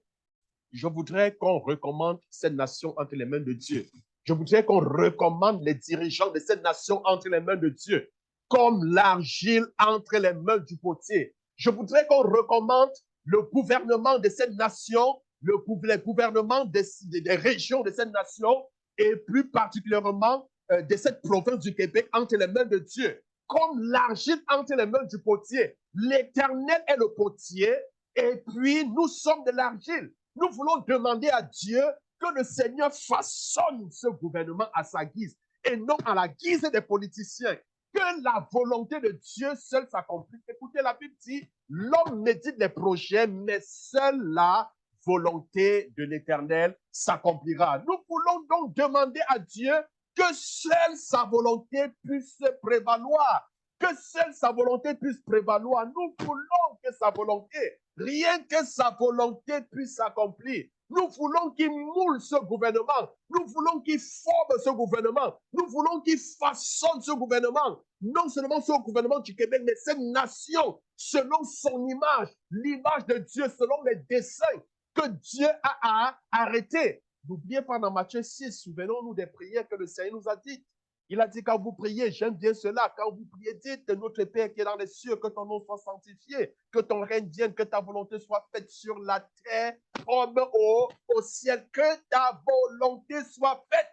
je voudrais qu'on recommande cette nation entre les mains de Dieu. Je voudrais qu'on recommande les dirigeants de cette nation entre les mains de Dieu, comme l'argile entre les mains du potier. Je voudrais qu'on recommande le gouvernement de cette nation, le gouvernement des régions de cette nation, et plus particulièrement de cette province du Québec entre les mains de Dieu, comme l'argile entre les mains du potier. L'Éternel est le potier, et puis nous sommes de l'argile. Nous voulons demander à Dieu que le Seigneur façonne ce gouvernement à sa guise et non à la guise des politiciens. Que la volonté de Dieu seule s'accomplisse. Écoutez, la Bible dit, l'homme médite des projets, mais seule la volonté de l'Éternel s'accomplira. Nous voulons donc demander à Dieu que seule sa volonté puisse prévaloir. Que seule sa volonté puisse prévaloir. Nous voulons que sa volonté, rien que sa volonté puisse s'accomplir. Nous voulons qu'il moule ce gouvernement. Nous voulons qu'il forme ce gouvernement. Nous voulons qu'il façonne ce gouvernement. Non seulement ce gouvernement du Québec, mais cette nation, selon son image, l'image de Dieu, selon les desseins que Dieu a arrêtés. N'oubliez pas dans Matthieu 6, souvenons-nous des prières que le Seigneur nous a dites. Il a dit, quand vous priez, j'aime bien cela, quand vous priez, dites, notre Père qui est dans les cieux, que ton nom soit sanctifié, que ton règne vienne, que ta volonté soit faite sur la terre comme au ciel, que ta volonté soit faite.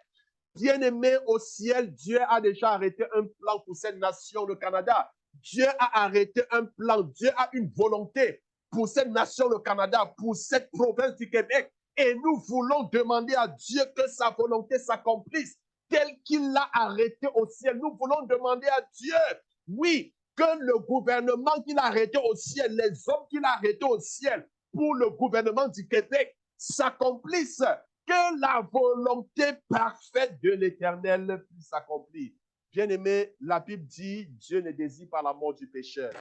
Bien-aimé au ciel, Dieu a déjà arrêté un plan pour cette nation, le Canada. Dieu a arrêté un plan, Dieu a une volonté pour cette nation, le Canada, pour cette province du Québec. Et nous voulons demander à Dieu que sa volonté s'accomplisse tel qu'il l'a arrêté au ciel. Nous voulons demander à Dieu, oui, que le gouvernement qu'il a arrêté au ciel, les hommes qu'il a arrêtés au ciel pour le gouvernement du Québec s'accomplissent, que la volonté parfaite de l'Éternel puisse s'accomplir. Bien-aimé, la Bible dit, Dieu ne désire pas la mort du pécheur,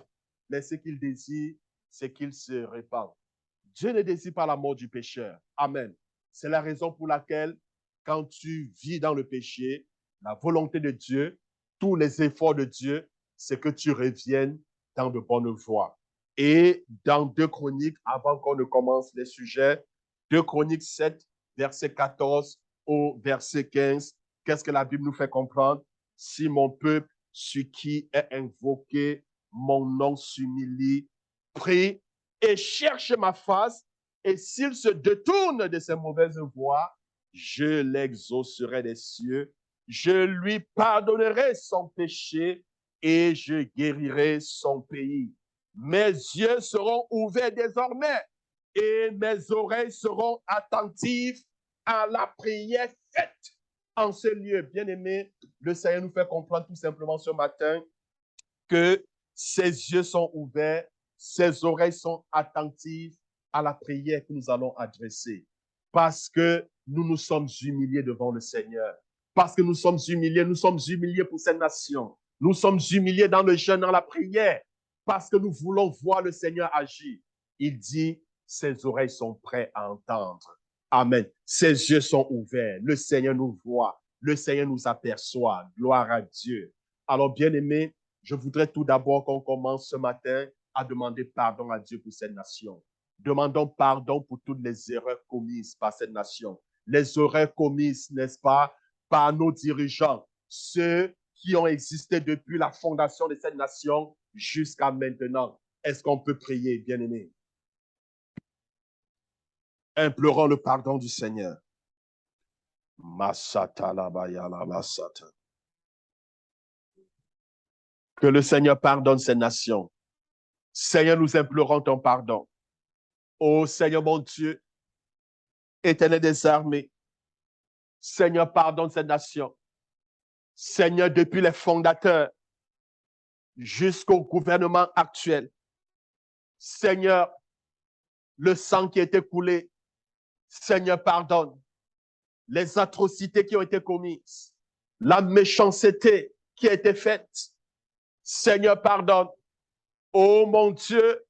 mais ce qu'il désire, c'est qu'il se répand. Dieu ne désire pas la mort du pécheur. Amen. C'est la raison pour laquelle, quand tu vis dans le péché, la volonté de Dieu, tous les efforts de Dieu, c'est que tu reviennes dans de bonnes voies. Et dans 2 Chroniques, avant qu'on ne commence les sujets, 2 Chroniques 7, verset 14 au verset 15, qu'est-ce que la Bible nous fait comprendre? Si mon peuple, sur qui est invoqué mon nom, s'humilie, prie et cherche ma face, et s'il se détourne de ses mauvaises voies, je l'exaucerai des cieux, je lui pardonnerai son péché et je guérirai son pays. Mes yeux seront ouverts désormais et mes oreilles seront attentives à la prière faite en ce lieu. Bien-aimé, le Seigneur nous fait comprendre tout simplement ce matin que ses yeux sont ouverts, ses oreilles sont attentives à la prière que nous allons adresser. Parce que nous nous sommes humiliés devant le Seigneur. Parce que nous sommes humiliés pour cette nation. Nous sommes humiliés dans le jeûne, dans la prière. Parce que nous voulons voir le Seigneur agir. Il dit, ses oreilles sont prêtes à entendre. Amen. Ses yeux sont ouverts. Le Seigneur nous voit. Le Seigneur nous aperçoit. Gloire à Dieu. Alors, bien-aimés, je voudrais tout d'abord qu'on commence ce matin à demander pardon à Dieu pour cette nation. Demandons pardon pour toutes les erreurs commises par cette nation. Les erreurs commises, n'est-ce pas, par nos dirigeants, ceux qui ont existé depuis la fondation de cette nation jusqu'à maintenant. Est-ce qu'on peut prier, bien-aimés? Implorons le pardon du Seigneur. Que le Seigneur pardonne cette nation. Seigneur, nous implorons ton pardon. Ô Seigneur mon Dieu, Éternel des armées, Seigneur, pardonne cette nation. Seigneur, depuis les fondateurs jusqu'au gouvernement actuel. Seigneur, le sang qui a été coulé, Seigneur, pardonne. Les atrocités qui ont été commises, la méchanceté qui a été faite. Seigneur, pardonne. Oh mon Dieu,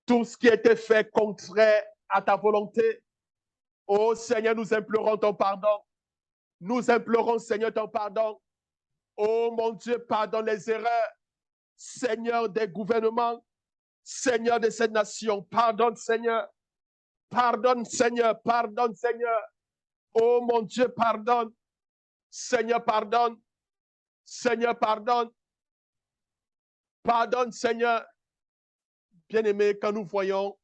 tout ce qui a été fait contraire à ta volonté. Oh Seigneur, nous implorons ton pardon. Nous implorons, Seigneur, ton pardon. Oh mon Dieu, pardonne les erreurs. Seigneur des gouvernements, Seigneur de cette nation, pardonne, Seigneur. Pardonne, Seigneur, pardonne, Seigneur. Oh mon Dieu, pardonne. Seigneur, pardonne. Seigneur, pardonne. Pardonne, Seigneur. Bien-aimés, quand nous voyons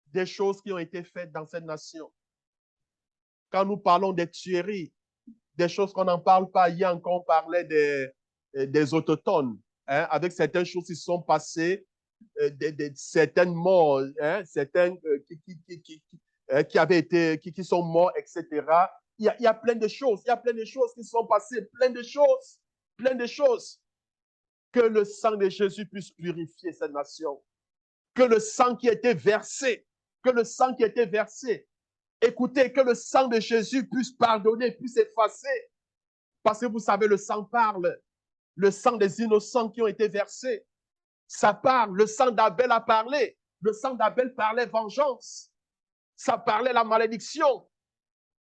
des choses qui ont été faites dans cette nation, quand nous parlons des tueries, des choses qu'on n'en parle pas, hier encore on parlait des autochtones, hein, avec certaines choses qui sont passées, certaines morts, hein, certains qui avaient été, qui sont morts, etc. Il y a plein de choses, il y a plein de choses qui sont passées, plein de choses. Que le sang de Jésus puisse purifier cette nation. Que le sang qui a été versé, écoutez, que le sang de Jésus puisse pardonner, puisse effacer. Parce que vous savez, le sang parle. Le sang des innocents qui ont été versés, ça parle. Le sang d'Abel a parlé. Le sang d'Abel parlait vengeance. Ça parlait la malédiction.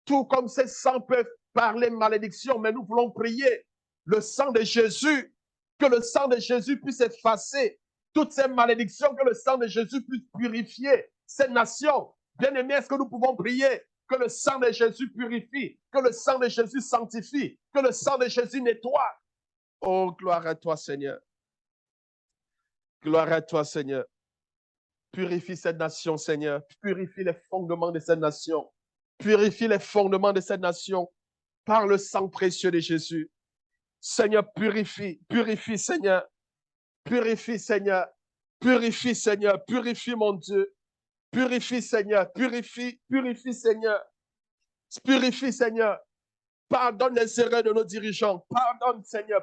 Tout comme ces sangs peuvent parler malédiction, mais nous voulons prier. Le sang de Jésus, que le sang de Jésus puisse effacer toutes ces malédictions, que le sang de Jésus puisse purifier cette nation. Bien-aimés, est-ce que nous pouvons prier que le sang de Jésus purifie, que le sang de Jésus sanctifie, que le sang de Jésus nettoie? Oh, gloire à toi, Seigneur. Gloire à toi, Seigneur. Purifie cette nation, Seigneur. Purifie les fondements de cette nation. Purifie les fondements de cette nation par le sang précieux de Jésus. Seigneur, purifie, Seigneur. Purifie, Seigneur. Purifie, mon Dieu. Purifie, Seigneur. Purifie, Seigneur. Purifie, Seigneur. Pardonne les erreurs de nos dirigeants. Pardonne, Seigneur.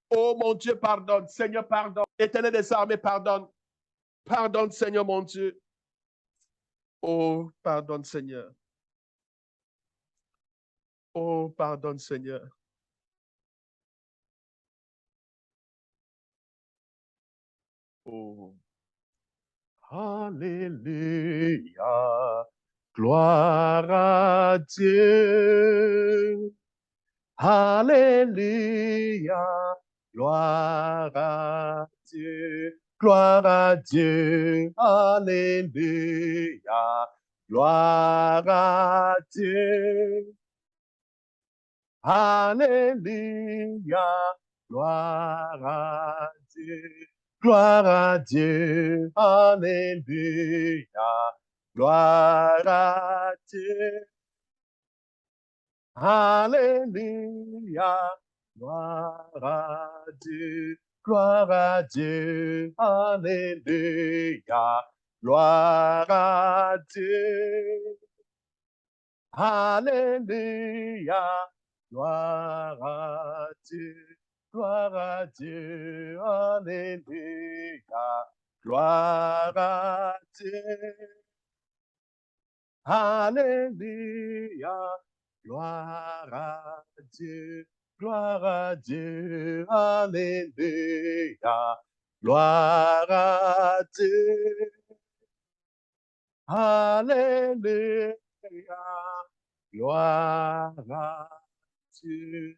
Oh, mon Dieu, pardonne. Seigneur, pardonne. Éternel des armées, pardonne. Pardonne, Seigneur, mon Dieu. Oh, pardonne, Seigneur. Oh, pardonne, Seigneur. Oh. Alléluia. Gloire à Dieu. Alléluia. Gloire à Dieu. Gloire à Dieu. Alléluia. Gloire à Dieu. Alléluia. Gloire à Dieu. Gloire à Dieu. Alléluia. Gloire à Dieu. Alléluia. Gloire à Dieu. Gloire à Dieu. Alléluia. Gloire à Dieu. Alléluia. Gloire à Dieu. Gloire à Dieu. Alléluia. Gloire à Dieu. Alléluia. Gloire à Dieu. Gloire à Dieu. Alléluia. Gloire à Dieu. Alléluia. Gloire à Dieu.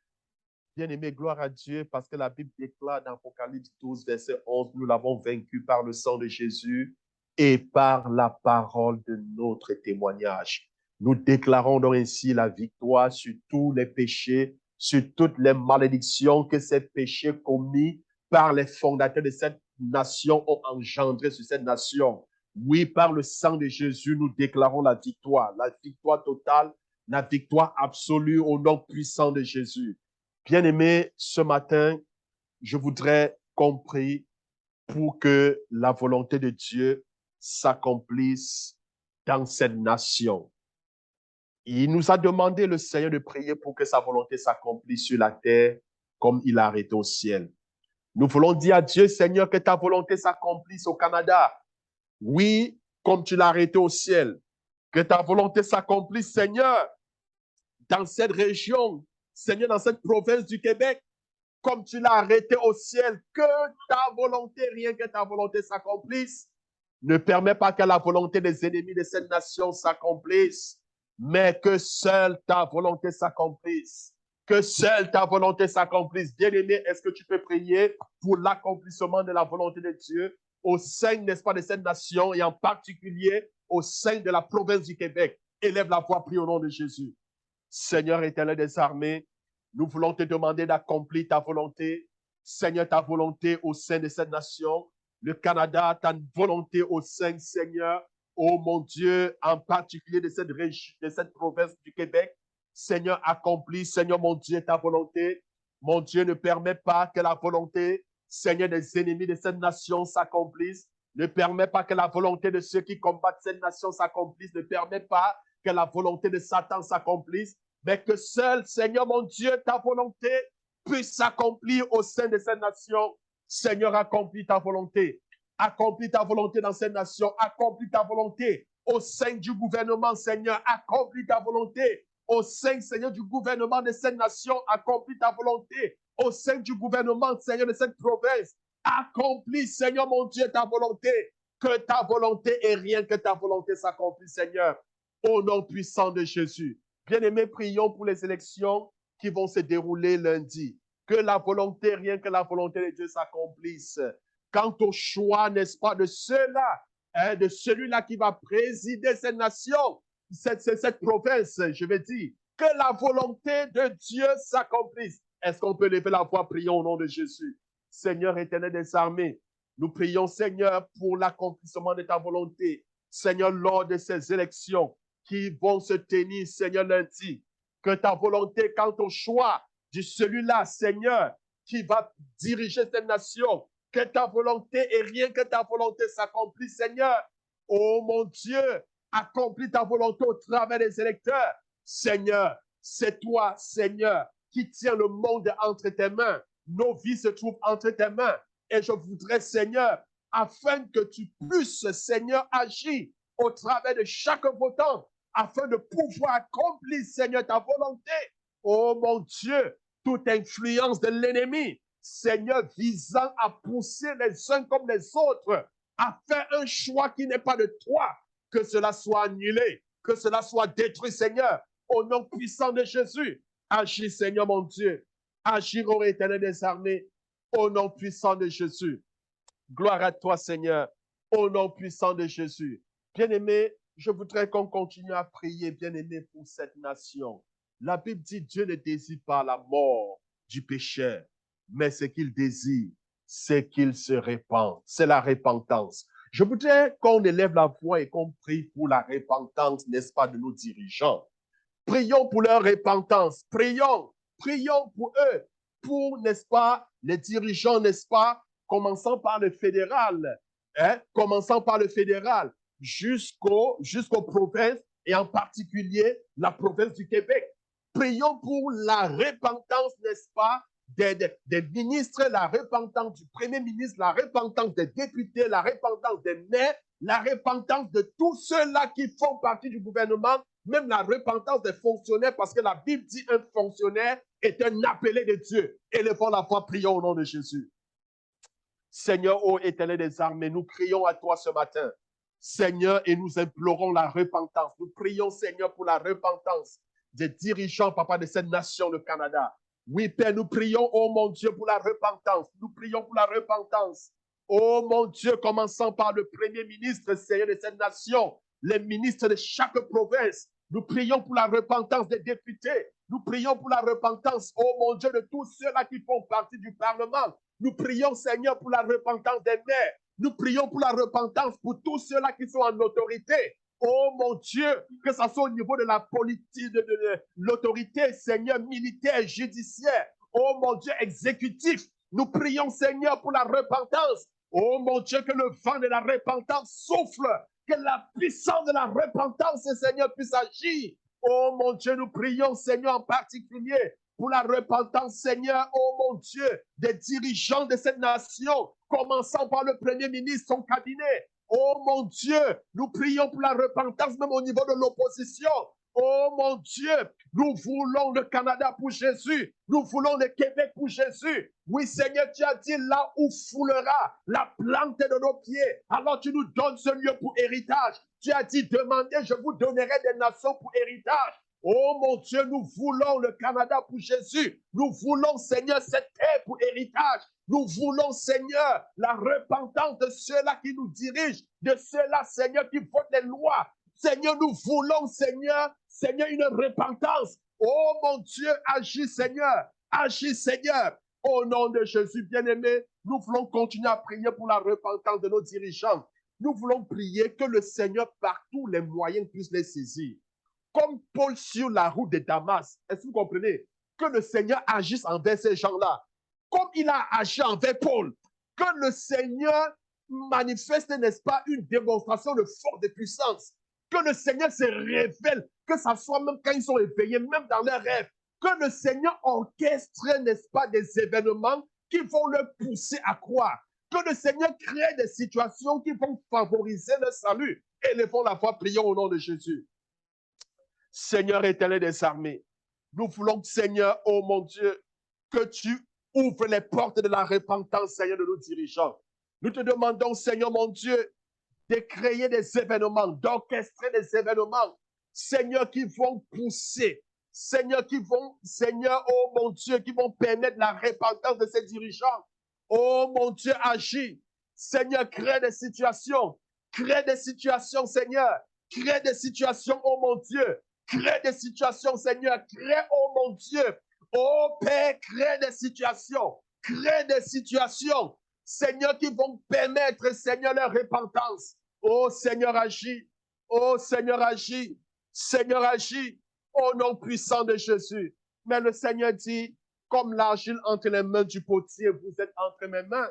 Bien-aimé, gloire à Dieu, parce que la Bible déclare dans Apocalypse 12, verset 11, nous l'avons vaincu par le sang de Jésus et par la parole de notre témoignage. Nous déclarons donc ainsi la victoire sur tous les péchés, sur toutes les malédictions que ces péchés commis par les fondateurs de cette nation ont engendré sur cette nation. Oui, par le sang de Jésus, nous déclarons la victoire totale, la victoire absolue au nom puissant de Jésus. Bien-aimés, ce matin, je voudrais qu'on prie pour que la volonté de Dieu s'accomplisse dans cette nation. Il nous a demandé, le Seigneur, de prier pour que sa volonté s'accomplisse sur la terre comme il a arrêté au ciel. Nous voulons dire à Dieu, Seigneur, que ta volonté s'accomplisse au Canada. Oui, comme tu l'as arrêté au ciel. Que ta volonté s'accomplisse, Seigneur, dans cette région, Seigneur, dans cette province du Québec, comme tu l'as arrêté au ciel, que ta volonté, rien que ta volonté s'accomplisse. Ne permets pas que la volonté des ennemis de cette nation s'accomplisse, mais que seule ta volonté s'accomplisse. Que seule ta volonté s'accomplisse. Bien-aimé, est-ce que tu peux prier pour l'accomplissement de la volonté de Dieu au sein, n'est-ce pas, de cette nation et en particulier au sein de la province du Québec. Élève la voix, prie au nom de Jésus. Seigneur éternel des armées, nous voulons te demander d'accomplir ta volonté. Seigneur, ta volonté au sein de cette nation. Le Canada, ta volonté au sein, Seigneur, oh mon Dieu, en particulier de cette région, de cette province du Québec. Seigneur, accomplis, Seigneur, mon Dieu, ta volonté. Mon Dieu, ne permet pas que la volonté, Seigneur, des ennemis de cette nation s'accomplisse. Ne permet pas que la volonté de ceux qui combattent cette nation s'accomplisse. Ne permet pas que la volonté de Satan s'accomplisse, mais que seul, Seigneur mon Dieu, ta volonté puisse s'accomplir au sein de cette nation. Seigneur, accomplis ta volonté. Accomplis ta volonté dans cette nation. Accomplis ta volonté au sein du gouvernement, Seigneur. Accomplis ta volonté au sein, Seigneur, du gouvernement de cette nation. Accomplis ta volonté au sein du gouvernement, Seigneur, de cette province. Accomplis, Seigneur mon Dieu, ta volonté. Que ta volonté et rien que ta volonté s'accomplisse, Seigneur. Au nom puissant de Jésus. Bien-aimés, prions pour les élections qui vont se dérouler lundi. Que la volonté, rien que la volonté de Dieu s'accomplisse. Quant au choix, n'est-ce pas, de ceux-là, de celui-là qui va présider cette nation, cette province, je vais dire, que la volonté de Dieu s'accomplisse. Est-ce qu'on peut lever la voix? Prions au nom de Jésus. Seigneur éternel des armées, nous prions, Seigneur, pour l'accomplissement de ta volonté. Seigneur, lors de ces élections qui vont se tenir, Seigneur, lundi, que ta volonté quant au choix de celui-là, Seigneur, qui va diriger cette nation, que ta volonté et rien que ta volonté s'accomplisse, Seigneur. Oh mon Dieu, accomplis ta volonté au travers des électeurs. Seigneur, c'est toi, Seigneur, qui tiens le monde entre tes mains. Nos vies se trouvent entre tes mains. Et je voudrais, Seigneur, afin que tu puisses, Seigneur, agir au travers de chaque votant, afin de pouvoir accomplir, Seigneur, ta volonté. Oh mon Dieu, toute influence de l'ennemi, Seigneur, visant à pousser les uns comme les autres, à faire un choix qui n'est pas de toi, que cela soit annulé, que cela soit détruit, Seigneur, au nom puissant de Jésus. Agis, Seigneur, mon Dieu. Agis, ô éternel des armées, au nom puissant de Jésus. Gloire à toi, Seigneur, au nom puissant de Jésus. Bien-aimé, je voudrais qu'on continue à prier, bien-aimé, pour cette nation. La Bible dit, Dieu ne désire pas la mort du pécheur, mais ce qu'il désire, c'est qu'il se répand. C'est la repentance. Je voudrais qu'on élève la voix et qu'on prie pour la repentance, n'est-ce pas, de nos dirigeants. Prions pour leur repentance. Prions pour eux, pour, n'est-ce pas, les dirigeants, n'est-ce pas, commençant par le fédéral, jusqu'aux provinces et en particulier la province du Québec. Prions pour la repentance, n'est-ce pas, des ministres, la repentance du premier ministre, la repentance des députés, la repentance des maires, la repentance de tous ceux-là qui font partie du gouvernement, même la repentance des fonctionnaires, parce que la Bible dit un fonctionnaire est un appelé de Dieu. Élevons la voix, prions au nom de Jésus. Seigneur, ô éternel des armées, nous crions à toi ce matin. Seigneur, et nous implorons la repentance. Nous prions, Seigneur, pour la repentance des dirigeants, papa, de cette nation, le Canada. Oui, Père, nous prions, oh mon Dieu, pour la repentance. Nous prions pour la repentance. Oh mon Dieu, commençant par le premier ministre, Seigneur, de cette nation, les ministres de chaque province. Nous prions pour la repentance des députés. Nous prions pour la repentance, oh mon Dieu, de tous ceux-là qui font partie du Parlement. Nous prions, Seigneur, pour la repentance des maires. Nous prions pour la repentance pour tous ceux-là qui sont en autorité. Oh mon Dieu, que ce soit au niveau de la politique, de l'autorité, Seigneur, militaire, judiciaire. Oh mon Dieu, exécutif. Nous prions, Seigneur, pour la repentance. Oh mon Dieu, que le vent de la repentance souffle. Que la puissance de la repentance, Seigneur, puisse agir. Oh mon Dieu, nous prions, Seigneur, en particulier pour la repentance, Seigneur, oh mon Dieu, des dirigeants de cette nation, commençant par le premier ministre, son cabinet. Oh mon Dieu, nous prions pour la repentance, même au niveau de l'opposition. Oh mon Dieu, nous voulons le Canada pour Jésus. Nous voulons le Québec pour Jésus. Oui, Seigneur, tu as dit là où foulera la plante de nos pieds. Alors tu nous donnes ce lieu pour héritage. Tu as dit, demandez, je vous donnerai des nations pour héritage. Oh mon Dieu, nous voulons le Canada pour Jésus. Nous voulons, Seigneur, cette terre pour héritage. Nous voulons, Seigneur, la repentance de ceux-là qui nous dirigent, de ceux-là, Seigneur, qui votent les lois. Seigneur, nous voulons, Seigneur, une repentance. Oh mon Dieu, agis, Seigneur. Agis, Seigneur. Au nom de Jésus, bien-aimé, nous voulons continuer à prier pour la repentance de nos dirigeants. Nous voulons prier que le Seigneur, par tous les moyens, puisse les saisir. Comme Paul sur la route de Damas. Est-ce que vous comprenez? Que le Seigneur agisse envers ces gens-là. Comme il a agi envers Paul. Que le Seigneur manifeste, n'est-ce pas, une démonstration de force, de puissance. Que le Seigneur se révèle, que ça soit même quand ils sont éveillés, même dans leurs rêves. Que le Seigneur orchestre, n'est-ce pas, des événements qui vont leur pousser à croire. Que le Seigneur crée des situations qui vont favoriser le salut. Élevons la foi, prions au nom de Jésus. Seigneur éternel des armées, nous voulons, Seigneur, oh mon Dieu, que tu ouvres les portes de la repentance, Seigneur, de nos dirigeants. Nous te demandons, Seigneur, mon Dieu, de créer des événements, d'orchestrer des événements, Seigneur, qui vont pousser, Seigneur, Seigneur, oh mon Dieu, qui vont permettre la repentance de ces dirigeants. Oh mon Dieu, agis. Seigneur, crée des situations, Seigneur. Crée des situations, oh mon Dieu. Crée des situations, Seigneur. Crée, oh mon Dieu. Oh Père, crée des situations. Seigneur, qui vont permettre, Seigneur, leur repentance. Oh Seigneur, agis. Oh Seigneur, agis. Seigneur, agis. Au nom puissant de Jésus. Mais le Seigneur dit, comme l'argile entre les mains du potier, vous êtes entre mes mains.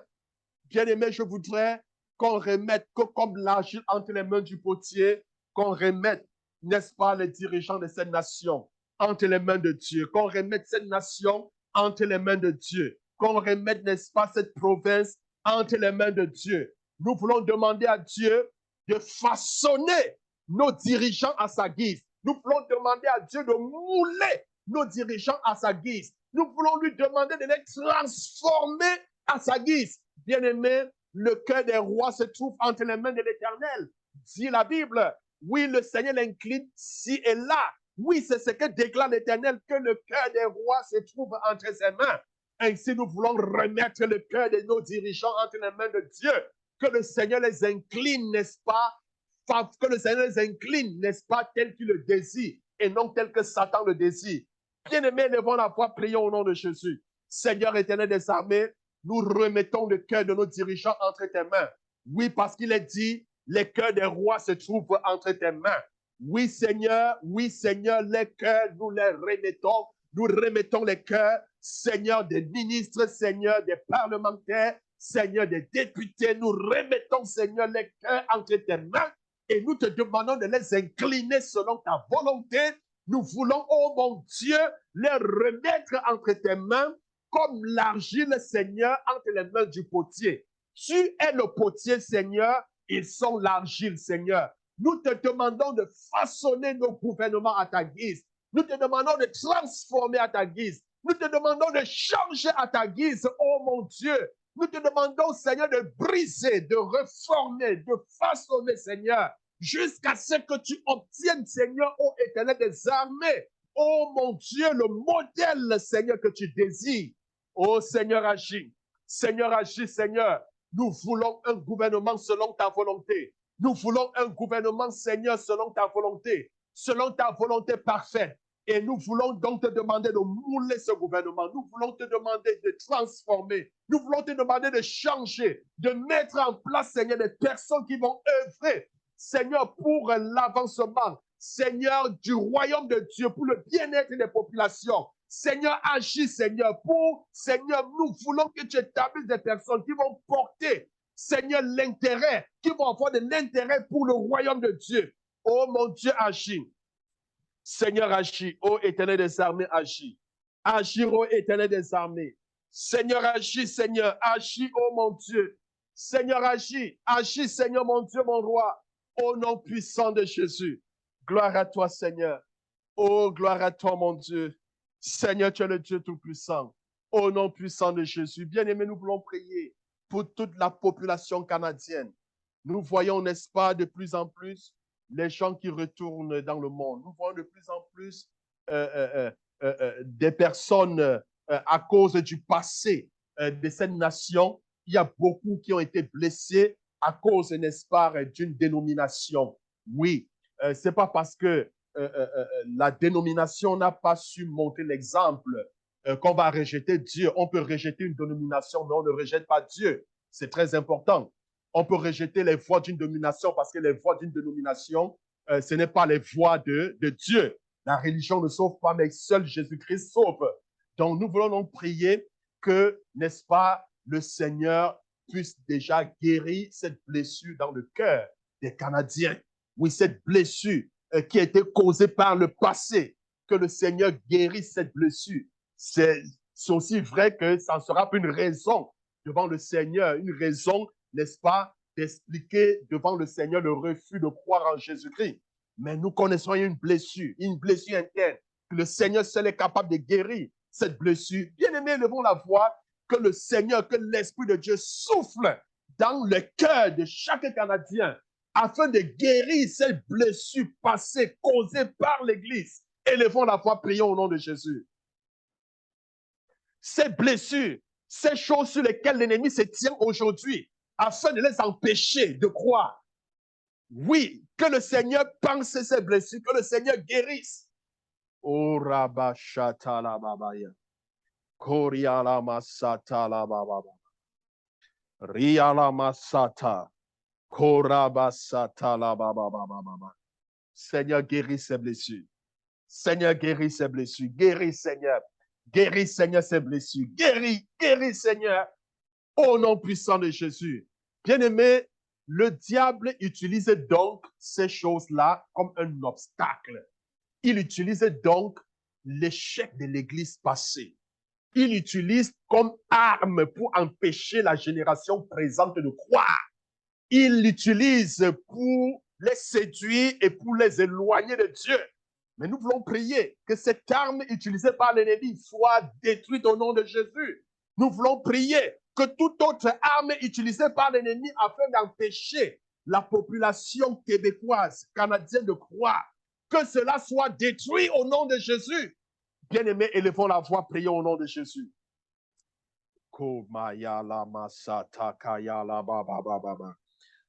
Bien-aimé, je voudrais qu'on remette, que comme l'argile entre les mains du potier, qu'on remette, n'est-ce pas, les dirigeants de cette nation entre les mains de Dieu, qu'on remette cette nation entre les mains de Dieu, qu'on remette, n'est-ce pas, cette province entre les mains de Dieu. Nous voulons demander à Dieu de façonner nos dirigeants à sa guise. Nous voulons demander à Dieu de mouler nos dirigeants à sa guise. Nous voulons lui demander de les transformer à sa guise. Bien-aimé, le cœur des rois se trouve entre les mains de l'Éternel. Dit la Bible. Oui, le Seigneur l'incline ci et là. Oui, c'est ce que déclare l'Éternel, que le cœur des rois se trouve entre ses mains. Ainsi, nous voulons remettre le cœur de nos dirigeants entre les mains de Dieu. Que le Seigneur les incline, n'est-ce pas? Que le Seigneur les incline, n'est-ce pas, tel qu'il le désire et non tel que Satan le désire. Bien-aimés, levons la voix, prions au nom de Jésus. Seigneur éternel des armées, nous remettons le cœur de nos dirigeants entre tes mains. Oui, parce qu'il est dit, les cœurs des rois se trouvent entre tes mains. Oui, Seigneur, les cœurs, nous les remettons. Nous remettons les cœurs, Seigneur, des ministres, Seigneur, des parlementaires, Seigneur, des députés. Nous remettons, Seigneur, les cœurs entre tes mains et nous te demandons de les incliner selon ta volonté. Nous voulons, oh mon Dieu, les remettre entre tes mains comme l'argile, Seigneur, entre les mains du potier. Tu es le potier, Seigneur, ils sont l'argile, Seigneur. Nous te demandons de façonner nos gouvernements à ta guise. Nous te demandons de transformer à ta guise. Nous te demandons de changer à ta guise, oh mon Dieu. Nous te demandons, Seigneur, de briser, de reformer, de façonner, Seigneur, jusqu'à ce que tu obtiennes, Seigneur, ô Éternel des armées, oh mon Dieu, le modèle, Seigneur, que tu désires. Oh Seigneur, agis. Seigneur, agis, Seigneur. Nous voulons un gouvernement selon ta volonté. Nous voulons un gouvernement, Seigneur, selon ta volonté parfaite. Et nous voulons donc te demander de mouler ce gouvernement. Nous voulons te demander de transformer. Nous voulons te demander de changer, de mettre en place, Seigneur, des personnes qui vont œuvrer, Seigneur, pour l'avancement, Seigneur, du royaume de Dieu, pour le bien-être des populations. Seigneur, agis, Seigneur, Seigneur, nous voulons que tu établisses des personnes qui vont porter, Seigneur, l'intérêt, qui vont avoir de l'intérêt pour le royaume de Dieu. Oh mon Dieu, agis. Seigneur, agis. Oh Éternel des armées, agis. Agis, oh Éternel des armées. Seigneur, agis, Seigneur. Agis, oh mon Dieu. Seigneur, agis. Agis, Seigneur, mon Dieu, mon roi. Au nom puissant de Jésus. Gloire à toi, Seigneur. Oh, gloire à toi, mon Dieu. Seigneur, tu es le Dieu tout-puissant. Au nom puissant de Jésus. Bien-aimés, nous voulons prier pour toute la population canadienne. Nous voyons, n'est-ce pas, de plus en plus les gens qui retournent dans le monde. Nous voyons de plus en plus des personnes à cause du passé de cette nation. Il y a beaucoup qui ont été blessés à cause, n'est-ce pas, d'une dénomination. Oui, ce n'est pas parce que la dénomination n'a pas su montrer l'exemple qu'on va rejeter Dieu. On peut rejeter une dénomination, mais on ne rejette pas Dieu. C'est très important. On peut rejeter les voies d'une dénomination parce que les voies d'une dénomination, ce n'est pas les voies de Dieu. La religion ne sauve pas, mais seul Jésus-Christ sauve. Donc, nous voulons donc prier que, n'est-ce pas, le Seigneur puisse déjà guérir cette blessure dans le cœur des Canadiens. Oui, cette blessure qui a été causée par le passé, que le Seigneur guérisse cette blessure. C'est aussi vrai que ça ne sera pas une raison devant le Seigneur, une raison, n'est-ce pas, d'expliquer devant le Seigneur le refus de croire en Jésus-Christ. Mais nous connaissons une blessure interne, que le Seigneur seul est capable de guérir cette blessure. Bien-aimés, levons la voix, que le Seigneur, que l'Esprit de Dieu souffle dans le cœur de chaque Canadien afin de guérir cette blessure passée causée par l'Église. Élevons la voix, prions au nom de Jésus. Ces blessures, ces choses sur lesquelles l'ennemi se tient aujourd'hui, afin de les empêcher de croire. Oui, que le Seigneur pense ces blessures, que le Seigneur guérisse. Oh, Rabashata la babaya. Koriala masata la bababa. Riala masata. Korabasata la bababa. Seigneur, guéris ces blessures. Seigneur, guéris ces blessures. Guéris, Seigneur. Guéris, Seigneur, ces blessures. Guéris, guéris, Seigneur. Au nom puissant de Jésus. Bien-aimé, le diable utilise donc ces choses-là comme un obstacle. Il utilise donc l'échec de l'Église passée. Il utilise comme arme pour empêcher la génération présente de croire. Il l'utilise pour les séduire et pour les éloigner de Dieu. Mais nous voulons prier que cette arme utilisée par l'ennemi soit détruite au nom de Jésus. Nous voulons prier que toute autre arme utilisée par l'ennemi afin d'empêcher la population québécoise, canadienne de croire, que cela soit détruit au nom de Jésus. Bien-aimés, élevons la voix, prions au nom de Jésus.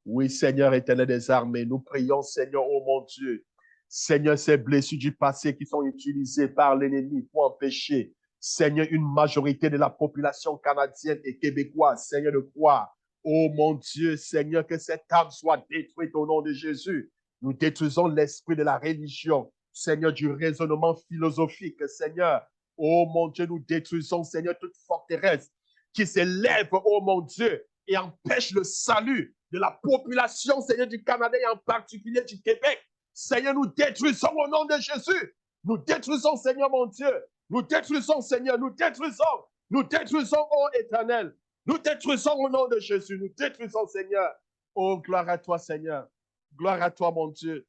Oui, Seigneur éternel des armées, nous prions, Seigneur, oh mon Dieu. Seigneur, ces blessures du passé qui sont utilisées par l'ennemi pour empêcher, Seigneur, une majorité de la population canadienne et québécoise, Seigneur, de croire. Oh mon Dieu, Seigneur, que cette arme soit détruite au nom de Jésus. Nous détruisons l'esprit de la religion, Seigneur, du raisonnement philosophique, Seigneur. Oh mon Dieu, nous détruisons, Seigneur, toute forteresse qui s'élève, oh mon Dieu, et empêche le salut de la population, Seigneur, du Canada et en particulier du Québec. Seigneur, nous détruisons au nom de Jésus. Nous détruisons, Seigneur, mon Dieu. Nous détruisons, Seigneur. Nous détruisons. Nous détruisons, ô Éternel. Nous détruisons au nom de Jésus. Nous détruisons, Seigneur. Oh, gloire à toi, Seigneur. Gloire à toi, mon Dieu.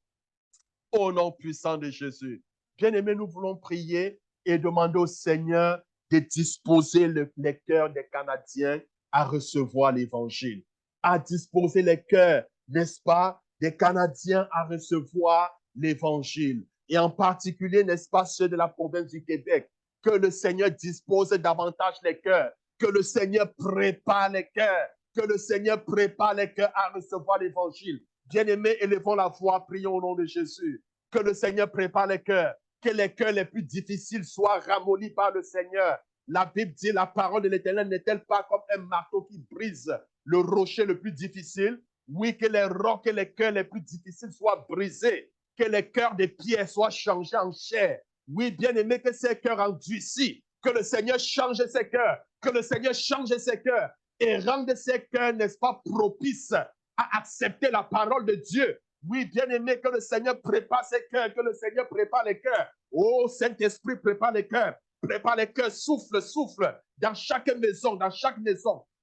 Au nom puissant de Jésus. Bien-aimés, nous voulons prier et demander au Seigneur de disposer les cœurs des Canadiens à recevoir l'Évangile, à disposer les cœurs, n'est-ce pas, des Canadiens à recevoir l'Évangile. Et en particulier, n'est-ce pas, ceux de la province du Québec, que le Seigneur dispose davantage les cœurs, que le Seigneur prépare les cœurs, que le Seigneur prépare les cœurs à recevoir l'Évangile. Bien-aimés, élevons la voix, prions au nom de Jésus. Que le Seigneur prépare les cœurs, que les cœurs les plus difficiles soient ramollis par le Seigneur. La Bible dit, la parole de l'Éternel n'est-elle pas comme un marteau qui brise le rocher le plus difficile? Oui, que les rocs et les cœurs les plus difficiles soient brisés, que les cœurs des pierres soient changés en chair. Oui, bien aimé, que ces cœurs endurcis, que le Seigneur change ces cœurs, que le Seigneur change ces cœurs et rende ces cœurs, n'est-ce pas, propices à accepter la parole de Dieu. Oui, bien aimé, que le Seigneur prépare ces cœurs, que le Seigneur prépare les cœurs. Oh, Saint-Esprit, prépare les cœurs. Prépare les cœurs, souffle, souffle dans chaque maison,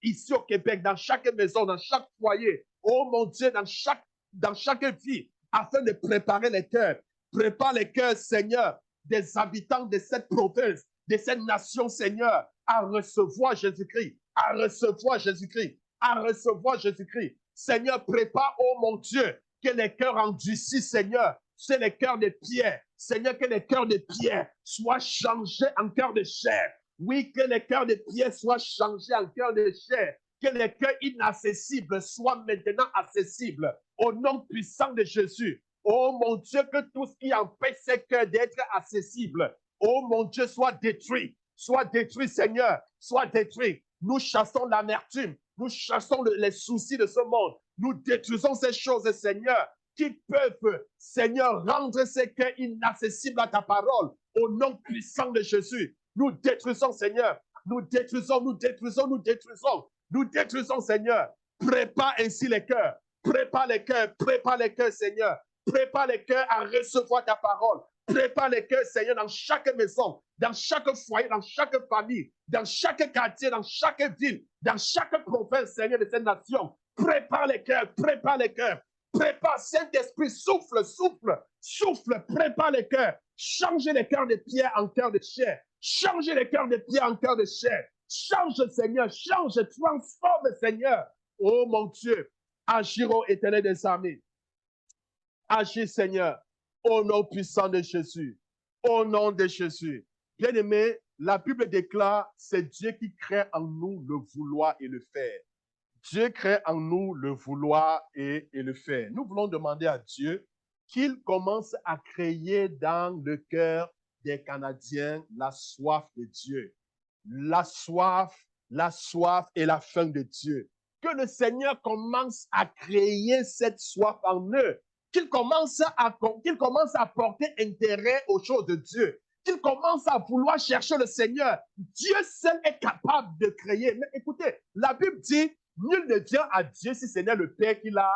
ici au Québec, dans chaque maison, dans chaque foyer. Oh mon Dieu, dans chaque vie, afin de préparer les cœurs. Prépare les cœurs, Seigneur, des habitants de cette province, de cette nation, Seigneur, à recevoir Jésus-Christ, à recevoir Jésus-Christ, à recevoir Jésus-Christ. Seigneur, prépare, oh mon Dieu, que les cœurs endurcis, Seigneur, c'est les cœurs de pierre. Seigneur, que les cœurs de pierre soient changés en cœurs de chair. Oui, que les cœurs de pierre soient changés en cœurs de chair. Que les cœurs inaccessibles soient maintenant accessibles. Au nom puissant de Jésus. Oh mon Dieu, que tout ce qui empêche ces cœurs d'être accessibles, oh mon Dieu, soit détruit. Soit détruit, Seigneur. Soit détruit. Nous chassons l'amertume. Nous chassons les soucis de ce monde. Nous détruisons ces choses, Seigneur, qui peuvent, Seigneur, rendre ces cœurs inaccessibles à ta parole. Au nom puissant de Jésus. Nous détruisons, Seigneur. Nous détruisons, nous détruisons, nous détruisons. Nous détruisons, Seigneur. Prépare ainsi les cœurs. Prépare les cœurs, Seigneur. Prépare les cœurs à recevoir ta parole. Prépare les cœurs, Seigneur, dans chaque maison, dans chaque foyer, dans chaque famille, dans chaque quartier, dans chaque ville, dans chaque province, Seigneur, de cette nation. Prépare les cœurs, prépare les cœurs. Prépare, Saint-Esprit, souffle, souffle, souffle, prépare les cœurs. Changez les cœurs de pierre en cœurs de chair. Changez les cœurs de pierre en cœurs de chair. Change, Seigneur, change, transforme, Seigneur. Oh mon Dieu, agis, ô Éternel des armées. Agis, Seigneur, au nom puissant de Jésus. Au nom de Jésus. Bien-aimé, la Bible déclare, c'est Dieu qui crée en nous le vouloir et le faire. Dieu crée en nous le vouloir et le faire. Nous voulons demander à Dieu qu'il commence à créer dans le cœur des Canadiens la soif de Dieu. La soif et la faim de Dieu. Que le Seigneur commence à créer cette soif en eux. Qu'il commence à porter intérêt aux choses de Dieu. Qu'il commence à vouloir chercher le Seigneur. Dieu seul est capable de créer. Mais écoutez, la Bible dit, nul ne vient à Dieu si ce n'est le Père qui l'a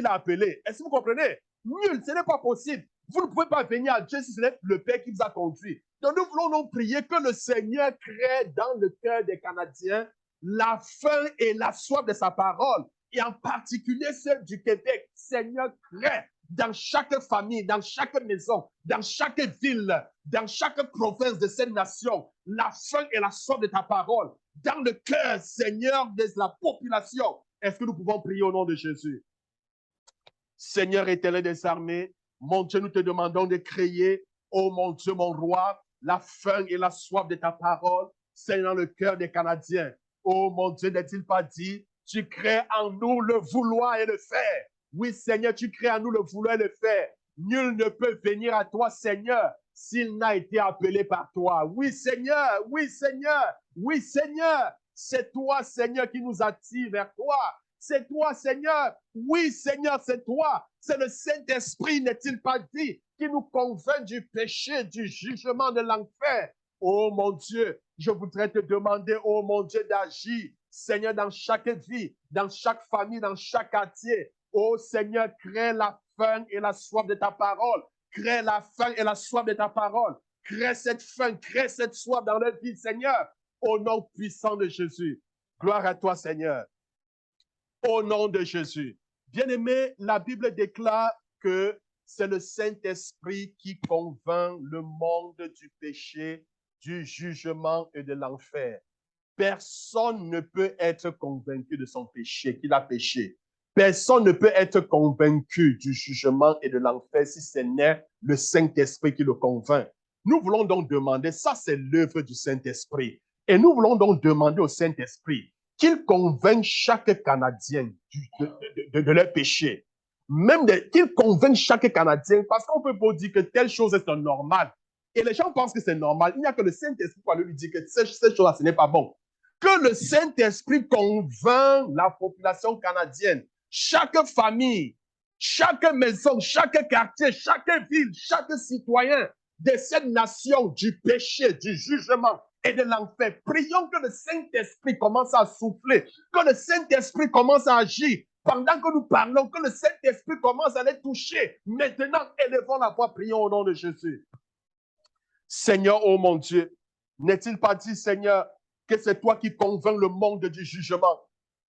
appelé. Est-ce que vous comprenez? Nul, ce n'est pas possible. Vous ne pouvez pas venir à Dieu si ce n'est le Père qui vous a conduit. Donc nous voulons donc prier que le Seigneur crée dans le cœur des Canadiens la faim et la soif de sa parole. Et en particulier celle du Québec. Seigneur, crée dans chaque famille, dans chaque maison, dans chaque ville, dans chaque province de cette nation, la faim et la soif de ta parole. Dans le cœur, Seigneur, de la population. Est-ce que nous pouvons prier au nom de Jésus? Seigneur éternel des armées, mon Dieu, nous te demandons de créer, oh mon Dieu, mon roi, la faim et la soif de ta parole, Seigneur, dans le cœur des Canadiens. Oh mon Dieu, n'est-il pas dit, tu crées en nous le vouloir et le faire. Oui, Seigneur, tu crées en nous le vouloir et le faire. Nul ne peut venir à toi, Seigneur, s'il n'a été appelé par toi. Oui, Seigneur, oui, Seigneur, oui, Seigneur. C'est toi, Seigneur, qui nous attire vers toi. C'est toi, Seigneur. Oui, Seigneur, c'est toi. C'est le Saint-Esprit, n'est-il pas dit, qui nous convainc du péché, du jugement de l'enfer. Oh mon Dieu, je voudrais te demander, oh mon Dieu, d'agir, Seigneur, dans chaque vie, dans chaque famille, dans chaque quartier. Oh Seigneur, crée la faim et la soif de ta parole. Crée la faim et la soif de ta parole. Crée cette faim, crée cette soif dans leur vie, Seigneur. Au nom puissant de Jésus. Gloire à toi, Seigneur. Au nom de Jésus. Bien-aimé, la Bible déclare que c'est le Saint-Esprit qui convainc le monde du péché, du jugement et de l'enfer. Personne ne peut être convaincu de son péché, qu'il a péché. Personne ne peut être convaincu du jugement et de l'enfer si ce n'est le Saint-Esprit qui le convainc. Nous voulons donc demander, ça c'est l'œuvre du Saint-Esprit, et nous voulons donc demander au Saint-Esprit qu'il convainc chaque Canadien de leur péché. Même qu'il convainc chaque Canadien, parce qu'on peut pas dire que telle chose est normale. Et les gens pensent que c'est normal. Il n'y a que le Saint-Esprit qui lui dit que cette chose-là, ce n'est pas bon. Que le Saint-Esprit convainc la population canadienne, chaque famille, chaque maison, chaque quartier, chaque ville, chaque citoyen de cette nation du péché, du jugement et de l'enfer. Prions que le Saint-Esprit commence à souffler, que le Saint-Esprit commence à agir. Pendant que nous parlons, que le Saint-Esprit commence à les toucher. Maintenant, élevons la voix, prions au nom de Jésus. Seigneur, oh mon Dieu, n'est-il pas dit, Seigneur, que c'est toi qui convaincs le monde du jugement,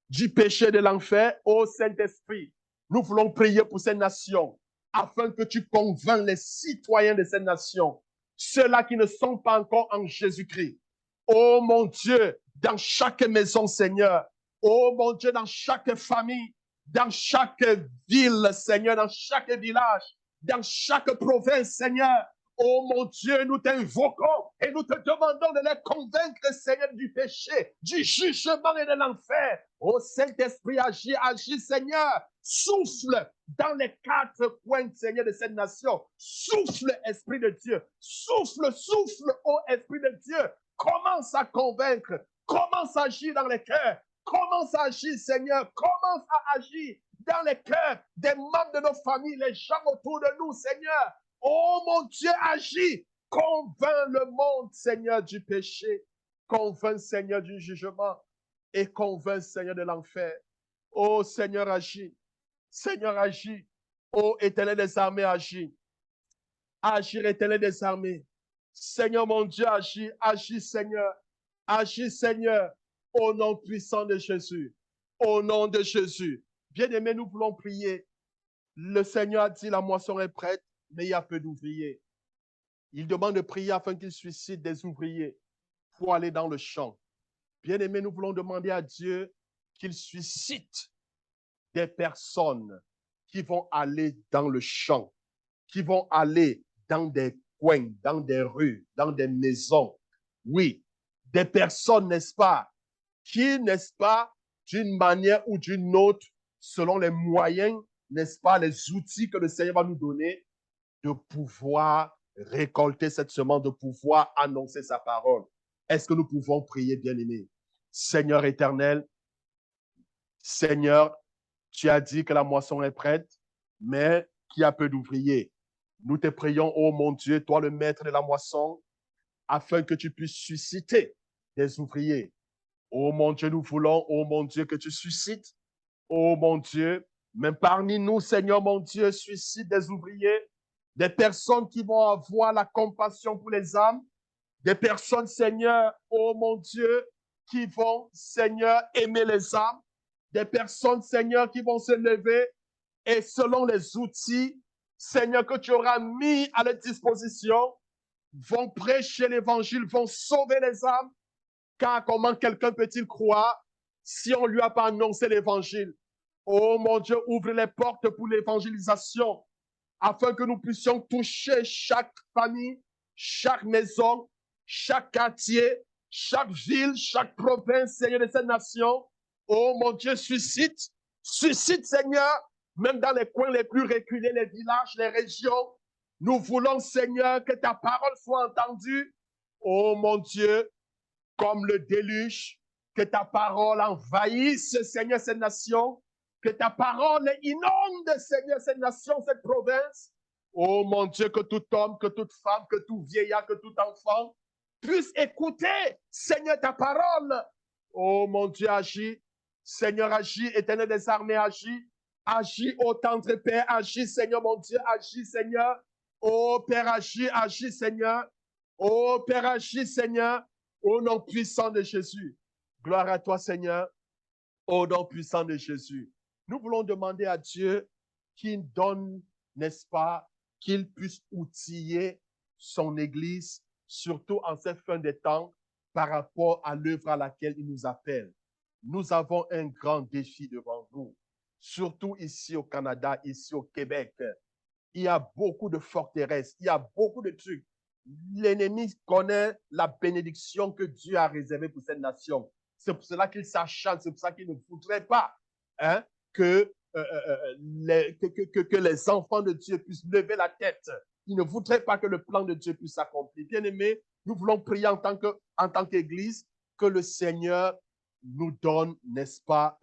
du péché de l'enfer? Ô Saint-Esprit, nous voulons prier pour cette nation, afin que tu convaincs les citoyens de cette nation, ceux-là qui ne sont pas encore en Jésus-Christ. Oh mon Dieu, dans chaque maison, Seigneur, oh mon Dieu, dans chaque famille, dans chaque ville, Seigneur, dans chaque village, dans chaque province, Seigneur. Oh mon Dieu, nous t'invoquons et nous te demandons de les convaincre, Seigneur, du péché, du jugement et de l'enfer. Oh Saint-Esprit, agis, agis, Seigneur. Souffle dans les quatre coins, Seigneur, de cette nation. Souffle, Esprit de Dieu. Souffle, souffle, ô Esprit de Dieu. Commence à convaincre. Commence à agir dans les cœurs. Commence à agir, Seigneur. Commence à agir dans les cœurs des membres de nos familles, les gens autour de nous, Seigneur. Oh mon Dieu, agis. Convainc le monde, Seigneur, du péché. Convainc, Seigneur, du jugement. Et convainc, Seigneur, de l'enfer. Oh Seigneur, agis. Seigneur, agis. Oh Éternel des armées, agis. Agis, Éternel des armées. Seigneur, mon Dieu, agis. Agis, Seigneur. Agis, Seigneur. Au nom puissant de Jésus. Au nom de Jésus. Bien-aimés, nous voulons prier. Le Seigneur a dit, la moisson est prête, mais il y a peu d'ouvriers. Il demande de prier afin qu'il suscite des ouvriers pour aller dans le champ. Bien-aimés, nous voulons demander à Dieu qu'il suscite des personnes qui vont aller dans le champ, qui vont aller dans des coins, dans des rues, dans des maisons. Oui, des personnes, n'est-ce pas, qui, n'est-ce pas, d'une manière ou d'une autre, selon les moyens, n'est-ce pas, les outils que le Seigneur va nous donner, de pouvoir récolter cette semence, de pouvoir annoncer sa parole. Est-ce que nous pouvons prier, bien-aimés? Seigneur éternel, Seigneur, tu as dit que la moisson est prête, mais qu'il y a peu d'ouvriers. Nous te prions, ô mon Dieu, toi le maître de la moisson, afin que tu puisses susciter des ouvriers. Ô mon Dieu, nous voulons, ô mon Dieu, que tu suscites, ô mon Dieu, même parmi nous, Seigneur, mon Dieu, suscite des ouvriers, des personnes qui vont avoir la compassion pour les âmes, des personnes, Seigneur, ô mon Dieu, qui vont, Seigneur, aimer les âmes, des personnes, Seigneur, qui vont se lever et selon les outils, Seigneur, que tu auras mis à leur disposition, vont prêcher l'évangile, vont sauver les âmes, car comment quelqu'un peut-il croire si on ne lui a pas annoncé l'évangile? Oh mon Dieu, ouvre les portes pour l'évangélisation, afin que nous puissions toucher chaque famille, chaque maison, chaque quartier, chaque ville, chaque province, Seigneur, de cette nation. Oh mon Dieu, suscite, suscite, Seigneur, même dans les coins les plus reculés, les villages, les régions. Nous voulons, Seigneur, que ta parole soit entendue. Oh mon Dieu, comme le déluge, que ta parole envahisse, Seigneur, cette nation, que ta parole inonde, Seigneur, cette nation, cette province. Oh mon Dieu, que tout homme, que toute femme, que tout vieillard, que tout enfant puisse écouter, Seigneur, ta parole. Oh mon Dieu, agis. Seigneur, agis. Éternel des armées, agis. Agis, ô tendre Père, agis, Seigneur, mon Dieu, agis, Seigneur. Oh Père, agis, agis, Seigneur. Oh Père, agis, Seigneur. Au nom puissant de Jésus. Gloire à toi, Seigneur. Au nom puissant de Jésus. Nous voulons demander à Dieu qu'il donne, n'est-ce pas, qu'il puisse outiller son Église, surtout en cette fin des temps, par rapport à l'œuvre à laquelle il nous appelle. Nous avons un grand défi devant nous, surtout ici au Canada, ici au Québec. Il y a beaucoup de forteresses, il y a beaucoup de trucs. L'ennemi connaît la bénédiction que Dieu a réservée pour cette nation. C'est pour cela qu'il s'acharne, c'est pour ça qu'il ne voudrait pas que les enfants de Dieu puissent lever la tête. Il ne voudrait pas que le plan de Dieu puisse s'accomplir. Bien-aimés, nous voulons prier en tant qu'Église que le Seigneur nous donne, n'est-ce pas,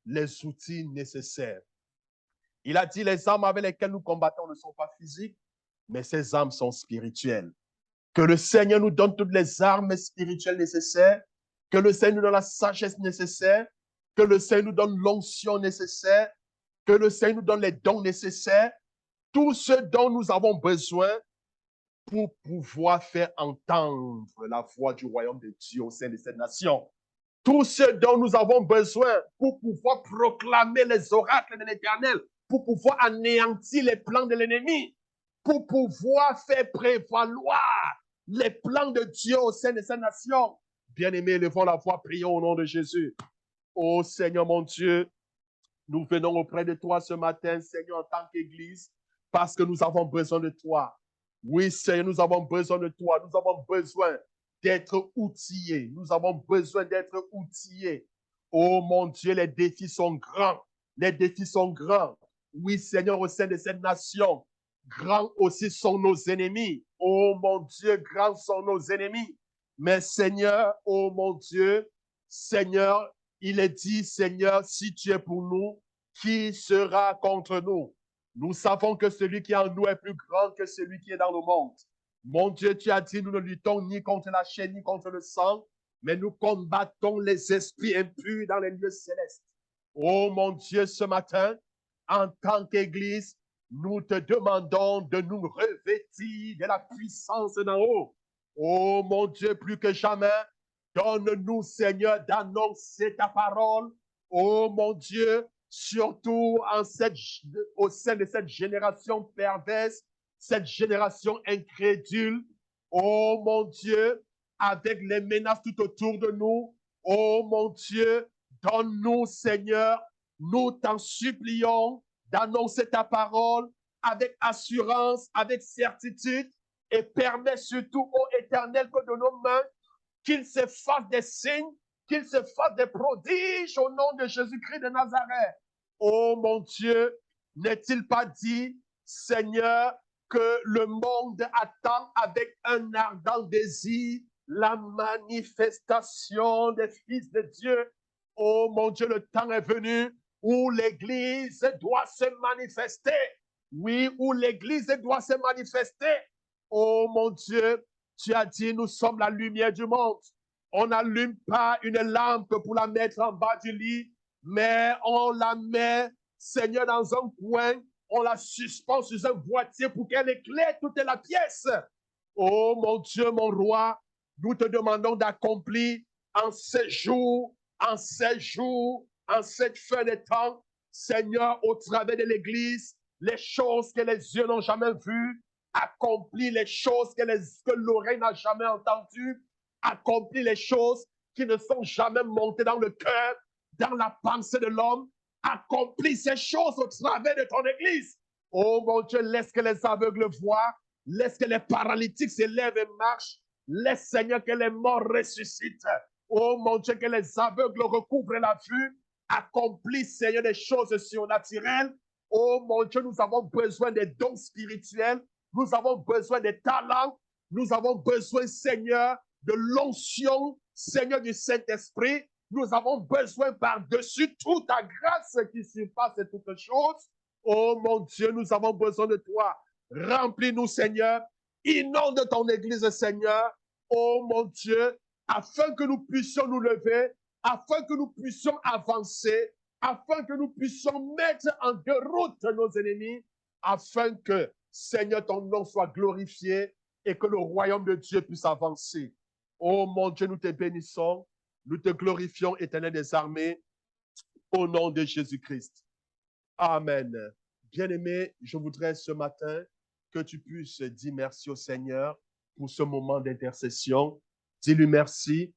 les outils nécessaires. Il a dit, les armes avec lesquelles nous combattons ne sont pas physiques, mais ces armes sont spirituelles. Que le Seigneur nous donne toutes les armes spirituelles nécessaires, que le Seigneur nous donne la sagesse nécessaire, que le Seigneur nous donne l'onction nécessaire, que le Seigneur nous donne les dons nécessaires, tout ce dont nous avons besoin pour pouvoir faire entendre la voix du royaume de Dieu au sein de cette nation. Tout ce dont nous avons besoin pour pouvoir proclamer les oracles de l'Éternel, pour pouvoir anéantir les plans de l'ennemi, pour pouvoir faire prévaloir les plans de Dieu au sein de cette nation. Bien-aimés, élevons la voix, prions au nom de Jésus. Ô Seigneur mon Dieu, nous venons auprès de toi ce matin, Seigneur, en tant qu'Église. parce que nous avons besoin de toi. Oui, Seigneur, nous avons besoin de toi. Nous avons besoin d'être outillés. Nous avons besoin d'être outillés. Oh mon Dieu, les défis sont grands. Les défis sont grands. Oui, Seigneur, au sein de cette nation, grands aussi sont nos ennemis. Oh mon Dieu, grands sont nos ennemis. Mais Seigneur, oh mon Dieu, Seigneur, il est dit, Seigneur, si tu es pour nous, qui sera contre nous? Nous savons que celui qui est en nous est plus grand que celui qui est dans le monde. Mon Dieu, tu as dit, nous ne luttons ni contre la chair, ni contre le sang, mais nous combattons les esprits impurs dans les lieux célestes. Oh mon Dieu, ce matin, en tant qu'Église, nous te demandons de nous revêtir de la puissance d'en haut. Oh mon Dieu, plus que jamais, donne-nous, Seigneur, d'annoncer ta parole. Oh mon Dieu, surtout au sein de cette génération perverse, cette génération incrédule. Oh mon Dieu, avec les menaces tout autour de nous. Oh mon Dieu, donne-nous, Seigneur, nous t'en supplions d'annoncer ta parole avec assurance, avec certitude, et permets surtout, ô Éternel, que de nos mains, qu'il se fasse des signes, qu'il se fasse des prodiges au nom de Jésus-Christ de Nazareth. Oh mon Dieu, n'est-il pas dit, Seigneur, que le monde attend avec un ardent désir la manifestation des fils de Dieu? Oh mon Dieu, le temps est venu où l'Église doit se manifester. Oui, où l'Église doit se manifester. Oh mon Dieu, tu as dit, nous sommes la lumière du monde. On n'allume pas une lampe pour la mettre en bas du lit, mais on la met, Seigneur, dans un coin, on la suspend sur un boîtier pour qu'elle éclaire toute la pièce. Oh mon Dieu, mon roi, nous te demandons d'accomplir en ces jours, en cette fin de temps, Seigneur, au travers de l'Église, les choses que les yeux n'ont jamais vues, accomplir les choses que l'oreille n'a jamais entendues, accomplir les choses qui ne sont jamais montées dans le cœur, dans la pensée de l'homme. Accomplis ces choses au travers de ton Église. Oh mon Dieu, laisse que les aveugles voient, laisse que les paralytiques s'élèvent et marchent, laisse Seigneur que les morts ressuscitent. Oh mon Dieu, que les aveugles recouvrent la vue, accomplis Seigneur des choses surnaturelles. Oh mon Dieu, nous avons besoin des dons spirituels, nous avons besoin des talents, nous avons besoin Seigneur de l'onction, Seigneur du Saint-Esprit. Nous avons besoin par-dessus toute ta grâce qui surpasse toutes choses. Oh mon Dieu, nous avons besoin de toi. Remplis-nous, Seigneur. Inonde ton Église, Seigneur. Oh mon Dieu, afin que nous puissions nous lever, afin que nous puissions avancer, afin que nous puissions mettre en déroute nos ennemis, afin que, Seigneur, ton nom soit glorifié et que le royaume de Dieu puisse avancer. Oh mon Dieu, nous te bénissons, nous te glorifions, Éternel des armées, au nom de Jésus-Christ. Amen. Bien-aimé, je voudrais ce matin que tu puisses dire merci au Seigneur pour ce moment d'intercession. Dis-lui merci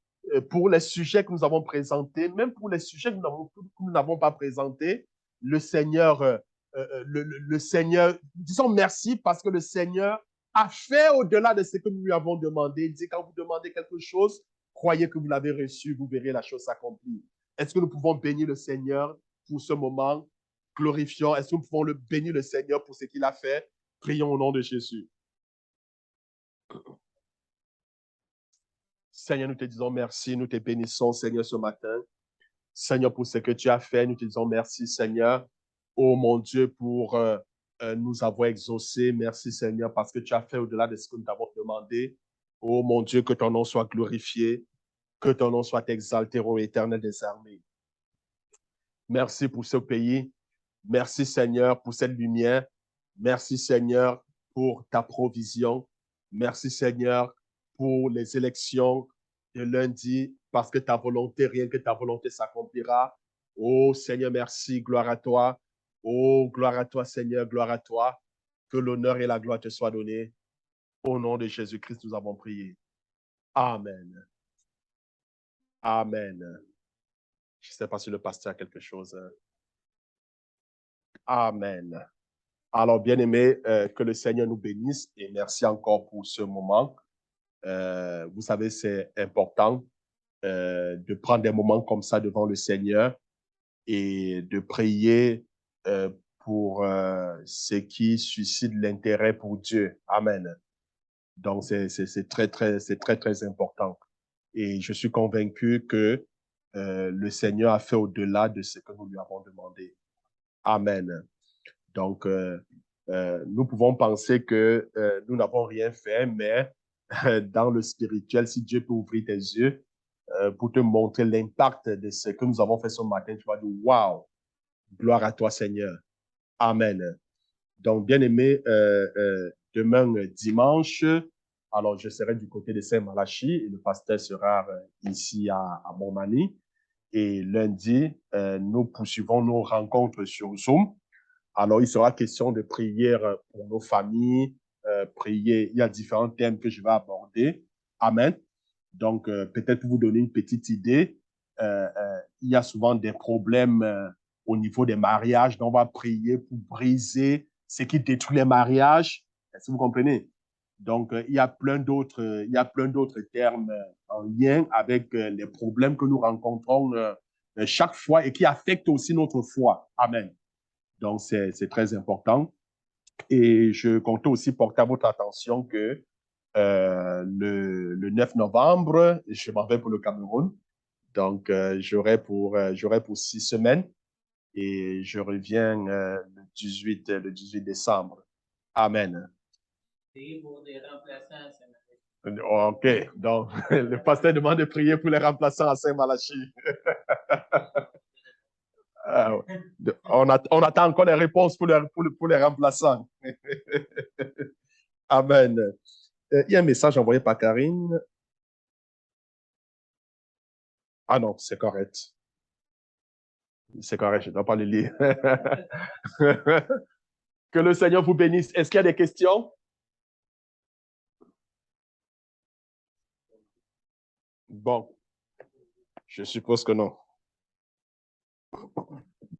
pour les sujets que nous avons présentés, même pour les sujets que nous n'avons pas présentés. Le Seigneur, le Seigneur, disons merci parce que le Seigneur a fait au-delà de ce que nous lui avons demandé. Il dit, quand vous demandez quelque chose, croyez que vous l'avez reçu, vous verrez la chose s'accomplir. Est-ce que nous pouvons bénir le Seigneur pour ce moment? Glorifions. Est-ce que nous pouvons bénir le Seigneur pour ce qu'il a fait? Prions au nom de Jésus. Seigneur, nous te disons merci, nous te bénissons, Seigneur, ce matin. Seigneur, pour ce que tu as fait, nous te disons merci, Seigneur. Oh mon Dieu, pour nous avoir exaucés. Merci, Seigneur, parce que tu as fait au-delà de ce que nous t'avons demandé. Oh mon Dieu, que ton nom soit glorifié, que ton nom soit exalté, ô Éternel des armées. Merci pour ce pays. Merci, Seigneur, pour cette lumière. Merci, Seigneur, pour ta provision. Merci, Seigneur, pour les élections de lundi, parce que ta volonté, rien que ta volonté s'accomplira. Oh, Seigneur, merci. Gloire à toi. Oh, gloire à toi, Seigneur. Gloire à toi. Que l'honneur et la gloire te soient donnés. Au nom de Jésus-Christ, nous avons prié. Amen. Amen. Je ne sais pas si le pasteur a quelque chose. Amen. Alors, bien-aimés, que le Seigneur nous bénisse et merci encore pour ce moment. Vous savez, c'est important de prendre des moments comme ça devant le Seigneur et de prier pour ce qui suscite l'intérêt pour Dieu. Amen. Donc, c'est très important. Et je suis convaincu que le Seigneur a fait au-delà de ce que nous lui avons demandé. Amen. Donc, nous pouvons penser que nous n'avons rien fait, mais dans le spirituel, si Dieu peut ouvrir tes yeux pour te montrer l'impact de ce que nous avons fait ce matin, tu vas dire, waouh, gloire à toi, Seigneur. Amen. Donc, bien aimé, demain dimanche, alors je serai du côté de Saint-Malachie et le pasteur sera ici à Montmagny. Et lundi, nous poursuivons nos rencontres sur Zoom. Alors, il sera question de prière pour nos familles, prier. Il y a différents thèmes que je vais aborder. Amen. Donc, peut-être pour vous donner une petite idée, il y a souvent des problèmes au niveau des mariages. Donc, on va prier pour briser ce qui détruit les mariages. Est-ce que vous comprenez? Donc, il y a plein d'autres termes en lien avec les problèmes que nous rencontrons chaque fois et qui affectent aussi notre foi. Amen. Donc, c'est très important. Et je compte aussi porter à votre attention que le 9 novembre, je m'en vais pour le Cameroun. Donc, j'aurai pour 6 semaines et je reviens le 18 décembre. Amen. Et pour des remplaçants, ça OK. Donc, le pasteur demande de prier pour les remplaçants à Saint-Malachie. On attend encore les réponses pour les remplaçants. Amen. Il y a un message envoyé par Karine. Ah non, c'est correct. C'est correct, je ne dois pas le lire. Que le Seigneur vous bénisse. Est-ce qu'il y a des questions? Bon, je suppose que non.